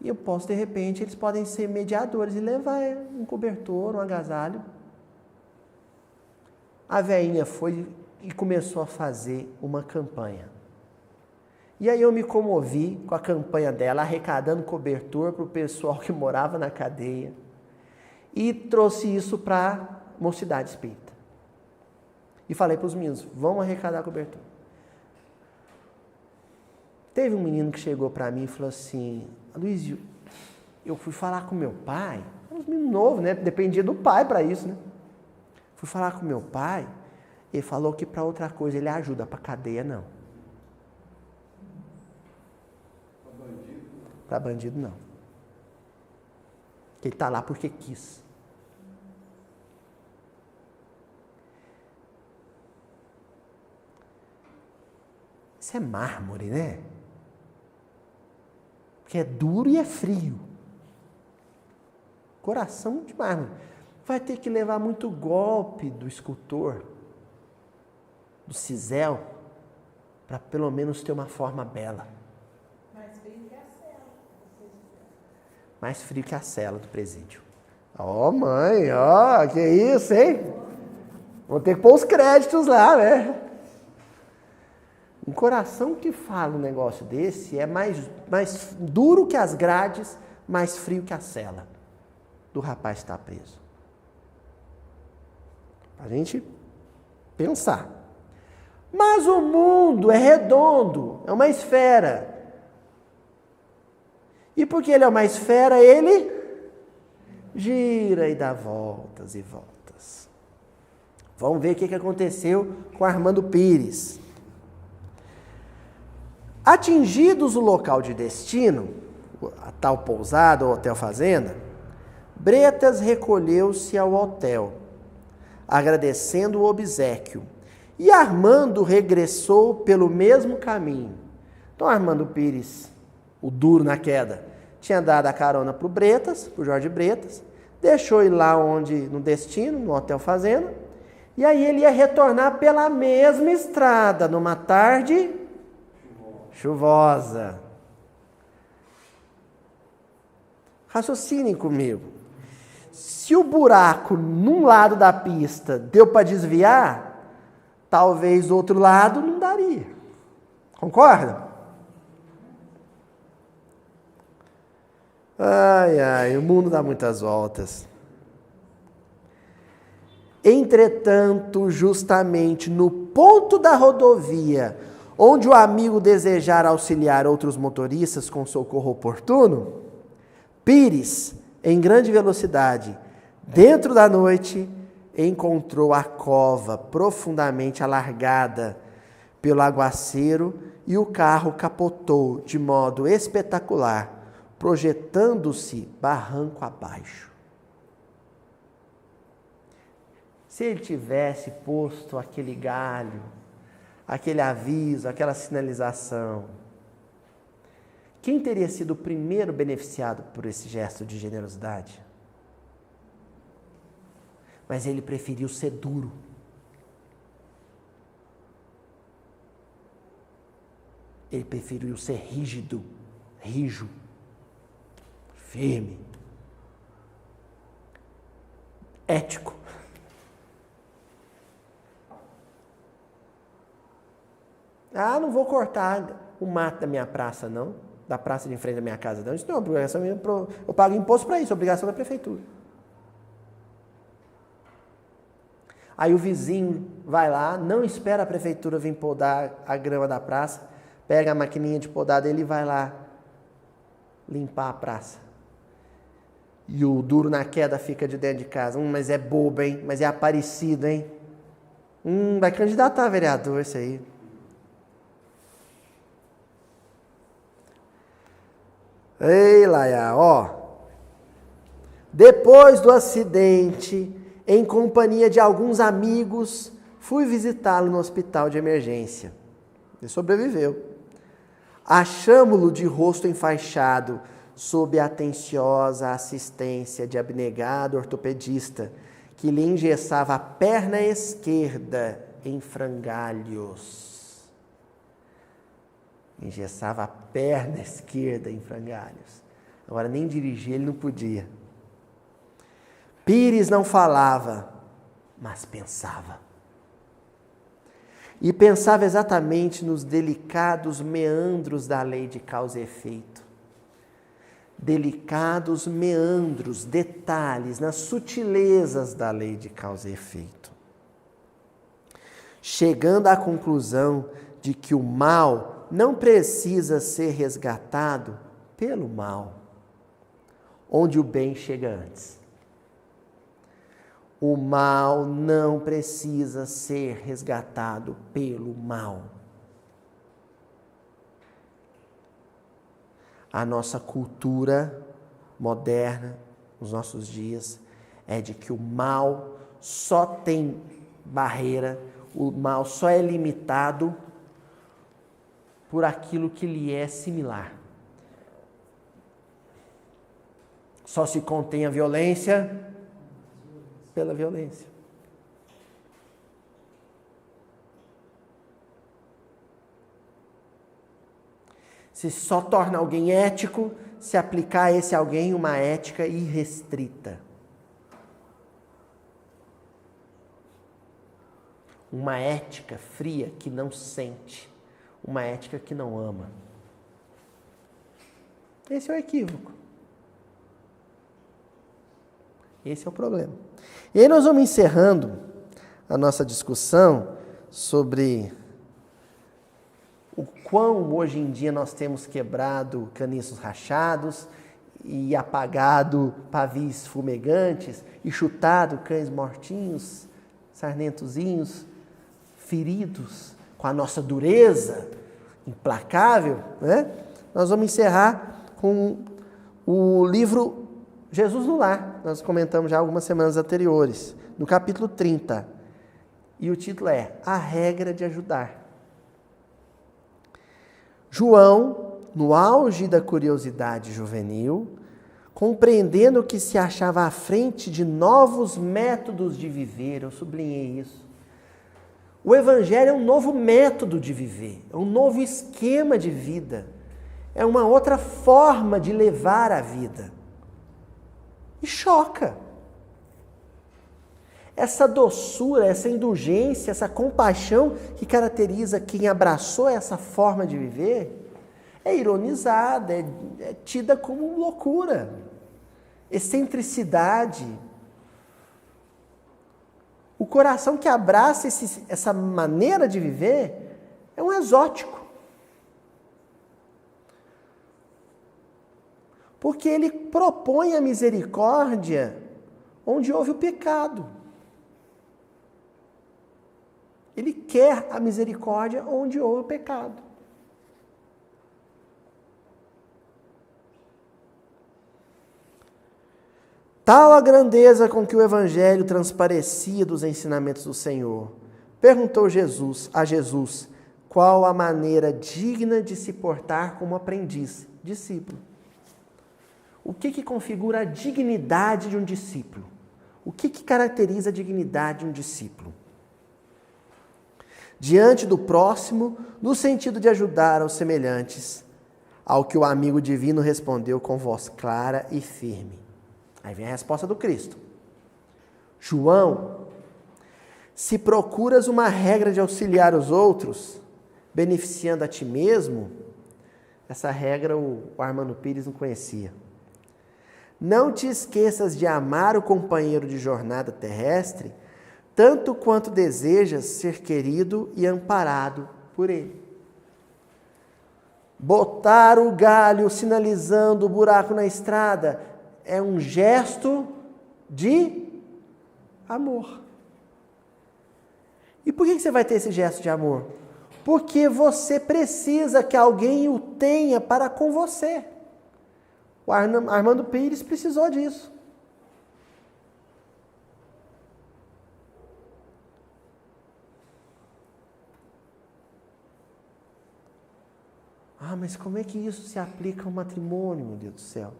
E eu posso, de repente, eles podem ser mediadores e levar um cobertor, um agasalho. A veinha foi e começou a fazer uma campanha. E aí eu me comovi com a campanha dela, arrecadando cobertor para o pessoal que morava na cadeia. E trouxe isso para a Mocidade Espírita. E falei para os meninos, vamos arrecadar cobertor. Teve um menino que chegou para mim e falou assim, Luiz, eu fui falar com meu pai, um menino novo, né? Dependia do pai para isso, né? Fui falar com meu pai, ele falou que para outra coisa ele ajuda, para cadeia não. Para bandido não. Ele está lá porque quis. Isso é mármore, né? Porque é duro e é frio. Coração de mármore. Vai ter que levar muito golpe do escultor, do cisel, para pelo menos ter uma forma bela. Mais frio que a cela. Mais frio que a cela do presídio. Ó, mãe, ó, que isso, hein? Vou ter que pôr os créditos lá, né? Um coração que fala um negócio desse é mais duro que as grades, mais frio que a cela do rapaz que está preso. A gente pensar. Mas o mundo é redondo, é uma esfera. E porque ele é uma esfera, ele gira e dá voltas e voltas. Vamos ver o que aconteceu com Armando Pires. Atingidos o local de destino, a tal pousada ou hotel fazenda, Bretas recolheu-se ao hotel, agradecendo o obséquio, e Armando regressou pelo mesmo caminho. Então Armando Pires, o duro na queda, tinha dado a carona para o Bretas, para o Jorge Bretas, deixou ele lá no destino, no hotel fazenda, e aí ele ia retornar pela mesma estrada, numa tarde chuvosa. Raciocinem comigo. Se o buraco num lado da pista deu para desviar, talvez do outro lado não daria. Concorda? Ai, ai, o mundo dá muitas voltas. Entretanto, justamente no ponto da rodovia, onde o amigo desejara auxiliar outros motoristas com socorro oportuno, Pires, em grande velocidade, dentro da noite, encontrou a cova profundamente alargada pelo aguaceiro e o carro capotou de modo espetacular, projetando-se barranco abaixo. Se ele tivesse posto aquele galho, aquele aviso, aquela sinalização, quem teria sido o primeiro beneficiado por esse gesto de generosidade? Mas ele preferiu ser duro. Ele preferiu ser rígido, rijo, firme, ético. Ah, não vou cortar o mato da minha praça, não. Da praça de frente da minha casa, não. Isso não é obrigação minha. Eu pago imposto para isso, é obrigação da prefeitura. Aí o vizinho vai lá, não espera a prefeitura vir podar a grama da praça, pega a maquininha de podar dele e vai lá limpar a praça. E o duro na queda fica de dentro de casa. Mas é bobo, hein? Mas é aparecido, hein? Vai candidatar a vereador esse aí. Ei, Laia, ó. Depois do acidente, em companhia de alguns amigos, fui visitá-lo no hospital de emergência. Ele sobreviveu. Achamo-lo de rosto enfaixado, sob a atenciosa assistência de abnegado ortopedista, que lhe engessava a perna esquerda em frangalhos. Engessava a perna esquerda em frangalhos. Agora, nem dirigir ele não podia. Pires não falava, mas pensava. E pensava exatamente nos delicados meandros da lei de causa e efeito. Delicados meandros, detalhes, nas sutilezas da lei de causa e efeito. Chegando à conclusão de que o mal não precisa ser resgatado pelo mal, onde o bem chega antes. O mal não precisa ser resgatado pelo mal. A nossa cultura moderna, nos nossos dias, é de que o mal só tem barreira, o mal só é limitado por aquilo que lhe é similar. Só se contém a violência pela violência. Se só torna alguém ético se aplicar a esse alguém uma ética irrestrita. Uma ética fria que não sente. Uma ética que não ama. Esse é o equívoco. Esse é o problema. E aí nós vamos encerrando a nossa discussão sobre o quão hoje em dia nós temos quebrado caniços rachados e apagado pavis fumegantes e chutado cães mortinhos, sarnentozinhos, feridos com a nossa dureza implacável, né? Nós vamos encerrar com o livro Jesus no Lar, nós comentamos já algumas semanas anteriores, no capítulo 30. E o título é A Regra de Ajudar. João, no auge da curiosidade juvenil, compreendendo que se achava à frente de novos métodos de viver, eu sublinhei isso. O Evangelho é um novo método de viver, é um novo esquema de vida, é uma outra forma de levar a vida. E choca. Essa doçura, essa indulgência, essa compaixão que caracteriza quem abraçou essa forma de viver, é ironizada, é tida como loucura, excentricidade. O coração que abraça essa maneira de viver é um exótico. Porque ele propõe a misericórdia onde houve o pecado. Ele quer a misericórdia onde houve o pecado. Tal a grandeza com que o Evangelho transparecia dos ensinamentos do Senhor. Perguntou a Jesus qual a maneira digna de se portar como aprendiz, discípulo. O que configura a dignidade de um discípulo? O que caracteriza a dignidade de um discípulo? Diante do próximo, no sentido de ajudar aos semelhantes, ao que o amigo divino respondeu com voz clara e firme. Aí vem a resposta do Cristo. João, se procuras uma regra de auxiliar os outros, beneficiando a ti mesmo, essa regra o Armando Pires não conhecia. Não te esqueças de amar o companheiro de jornada terrestre, tanto quanto desejas ser querido e amparado por ele. Botar o galho sinalizando o buraco na estrada é um gesto de amor. E por que você vai ter esse gesto de amor? Porque você precisa que alguém o tenha para com você. O Armando Pires precisou disso. Ah, mas como é que isso se aplica ao matrimônio, meu Deus do céu?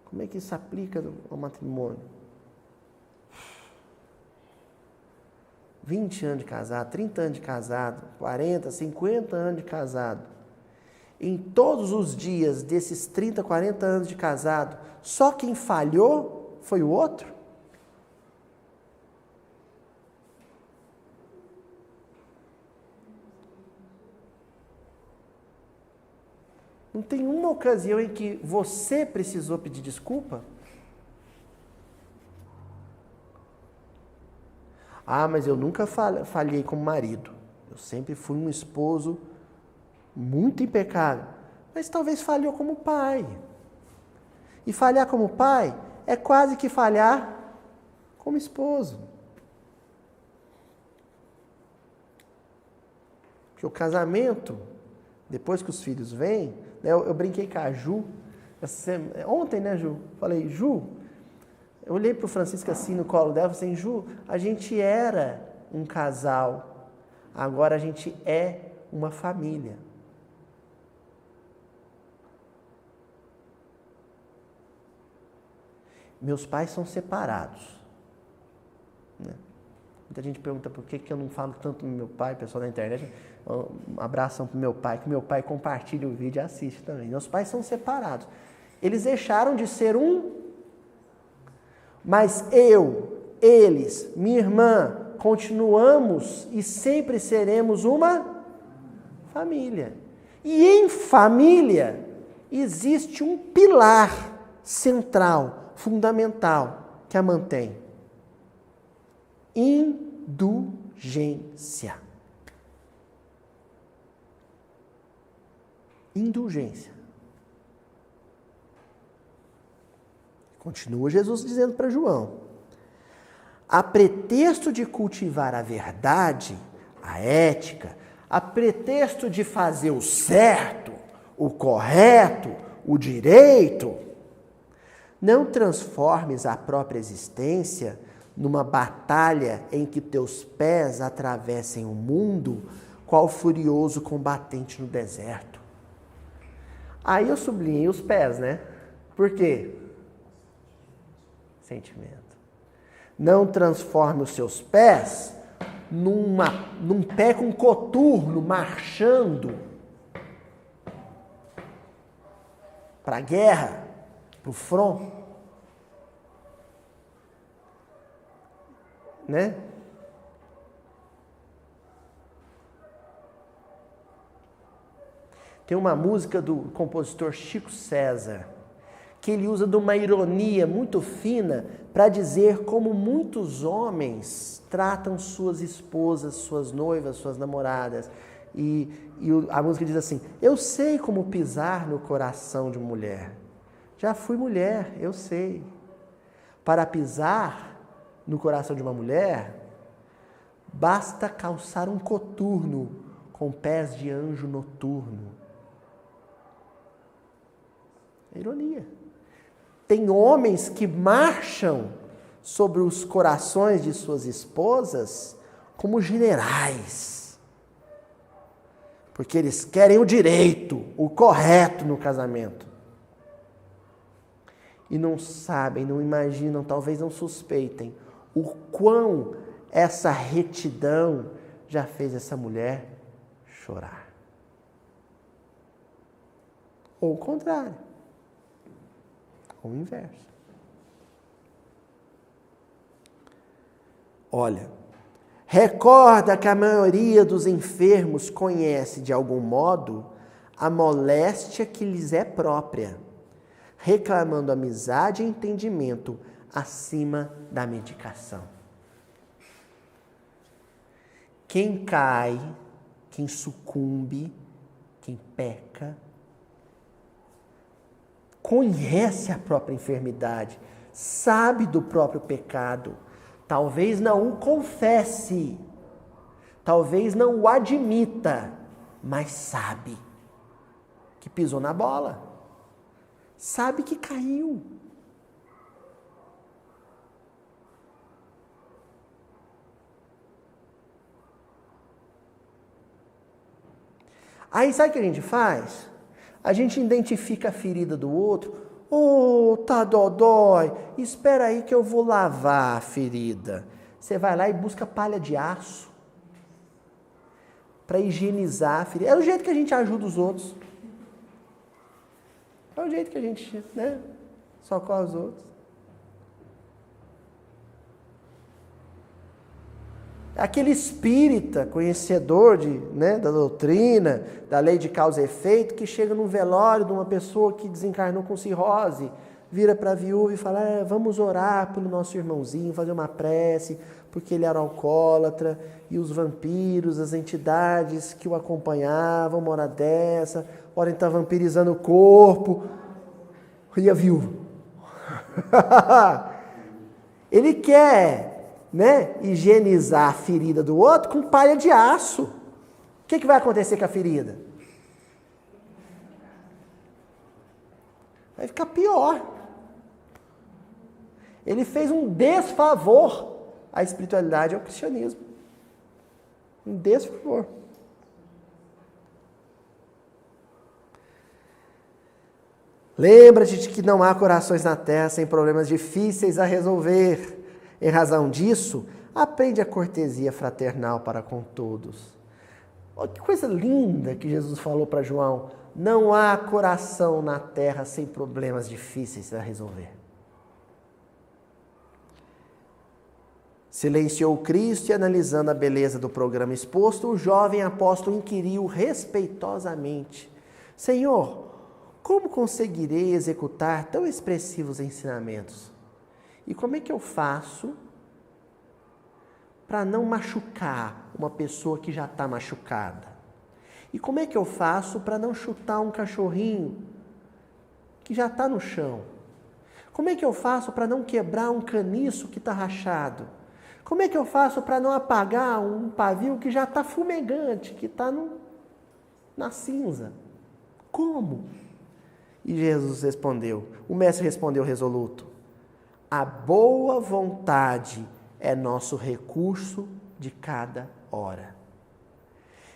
Como é que isso se aplica ao matrimônio? 20 anos de casado, 30 anos de casado, 40, 50 anos de casado. Em todos os dias desses 30, 40 anos de casado, só quem falhou foi o outro? Não tem uma ocasião em que você precisou pedir desculpa? Ah, mas eu nunca falhei como marido. Eu sempre fui um esposo muito impecável. Mas talvez falhou como pai. E falhar como pai é quase que falhar como esposo. Porque o casamento, depois que os filhos vêm, né, eu brinquei com a Ju, ontem, né, Ju? Falei, Ju, eu olhei para o Francisco assim no colo dela e falei assim, Ju, a gente era um casal, agora a gente é uma família. Meus pais são separados. Né? Muita gente pergunta por que eu não falo tanto do meu pai, pessoal da internet. Um abração pro meu pai, que meu pai compartilha o vídeo e assiste também. Meus pais são separados. Eles deixaram de ser um, mas eles, minha irmã, continuamos e sempre seremos uma família. E em família existe um pilar central, fundamental, que a mantém. Indulgência. Indulgência. Continua Jesus dizendo para João: a pretexto de cultivar a verdade, a ética, a pretexto de fazer o certo, o correto, o direito, não transformes a própria existência numa batalha em que teus pés atravessem o mundo, qual furioso combatente no deserto. Aí eu sublinhei os pés, né? Por quê? Sentimento. Não transforme os seus pés num pé com coturno, marchando para a guerra, para o front. Né? Tem uma música do compositor Chico César, que ele usa de uma ironia muito fina para dizer como muitos homens tratam suas esposas, suas noivas, suas namoradas. E a música diz assim: eu sei como pisar no coração de uma mulher. Já fui mulher, eu sei. Para pisar no coração de uma mulher, basta calçar um coturno com pés de anjo noturno. É ironia. Tem homens que marcham sobre os corações de suas esposas como generais, porque eles querem o direito, o correto no casamento. E não sabem, não imaginam, talvez não suspeitem o quão essa retidão já fez essa mulher chorar. Ou o contrário. Ou o inverso. Olha, recorda que a maioria dos enfermos conhece de algum modo a moléstia que lhes é própria, reclamando amizade e entendimento acima da medicação. Quem cai, quem sucumbe, quem peca, conhece a própria enfermidade, sabe do próprio pecado, talvez não o confesse, talvez não o admita, mas sabe que pisou na bola, sabe que caiu. Aí sabe o que a gente faz? A gente identifica a ferida do outro. Tá dodói, espera aí que eu vou lavar a ferida. Você vai lá e busca palha de aço para higienizar a ferida. É o jeito que a gente ajuda os outros. É o jeito que a gente, socorre os outros. Aquele espírita, conhecedor da doutrina, da lei de causa e efeito, que chega num velório de uma pessoa que desencarnou com cirrose, vira para a viúva e fala, vamos orar pelo nosso irmãozinho, fazer uma prece, porque ele era alcoólatra, e os vampiros, as entidades que o acompanhavam, uma hora dessa, hora está vampirizando o corpo. E a viúva? Ele quer higienizar a ferida do outro com palha de aço. O que vai acontecer com a ferida? Vai ficar pior. Ele fez um desfavor à espiritualidade e ao cristianismo. Um desfavor. Lembra-te de que não há corações na terra sem problemas difíceis a resolver. Em razão disso, aprende a cortesia fraternal para com todos. Olha que coisa linda que Jesus falou para João. Não há coração na terra sem problemas difíceis a resolver. Silenciou Cristo e, analisando a beleza do programa exposto, o jovem apóstolo inquiriu respeitosamente: Senhor, como conseguirei executar tão expressivos ensinamentos? E como é que eu faço para não machucar uma pessoa que já está machucada? E como é que eu faço para não chutar um cachorrinho que já está no chão? Como é que eu faço para não quebrar um caniço que está rachado? Como é que eu faço para não apagar um pavio que já está fumegante, que está na cinza? Como? E Jesus respondeu, o mestre respondeu resoluto: a boa vontade é nosso recurso de cada hora.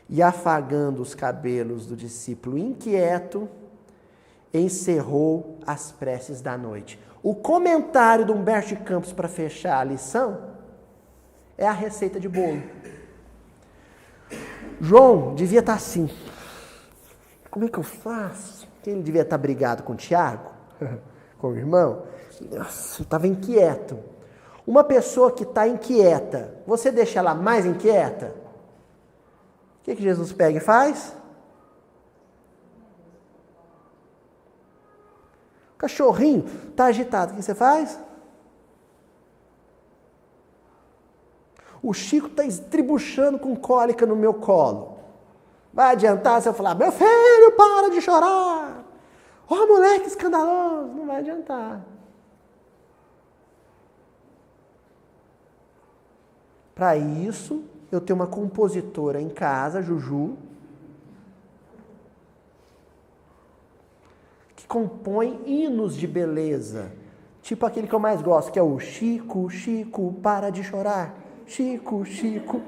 E afagando os cabelos do discípulo inquieto, encerrou as preces da noite. O comentário de Humberto de Campos para fechar a lição é a receita de bolo. João devia estar assim. Como é que eu faço? Ele devia estar brigado com o Tiago, com o irmão. Nossa, eu estava inquieto. Uma pessoa que está inquieta, você deixa ela mais inquieta? O que Jesus pega e faz? O cachorrinho está agitado, o que você faz? O Chico está estribuchando com cólica no meu colo. Vai adiantar se eu falar, meu filho, para de chorar. Ó, moleque escandaloso. Não vai adiantar. Para isso, eu tenho uma compositora em casa, Juju, que compõe hinos de beleza. Tipo aquele que eu mais gosto, que é o Chico, Chico, para de chorar. Chico, Chico.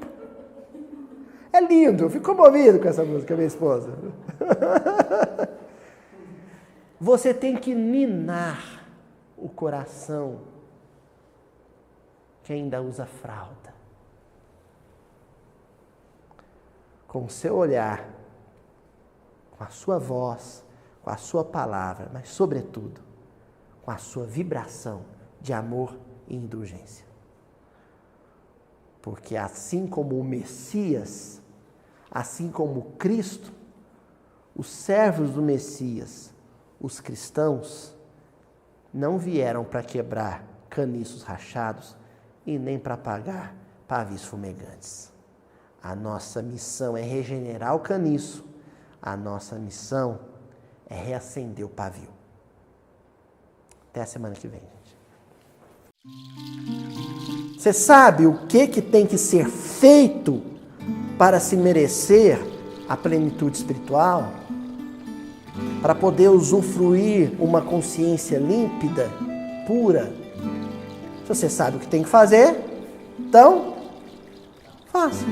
É lindo, eu fico comovido com essa música, minha esposa. Você tem que ninar o coração que ainda usa fralda. Com o seu olhar, com a sua voz, com a sua palavra, mas sobretudo com a sua vibração de amor e indulgência. Porque assim como o Messias, assim como Cristo, os servos do Messias, os cristãos, não vieram para quebrar caniços rachados e nem para apagar pavis fumegantes. A nossa missão é regenerar o caniço, a nossa missão é reacender o pavio. Até a semana que vem, gente. Você sabe o que tem que ser feito para se merecer a plenitude espiritual? para poder usufruir uma consciência límpida, pura. Se você sabe o que tem que fazer, então, faça.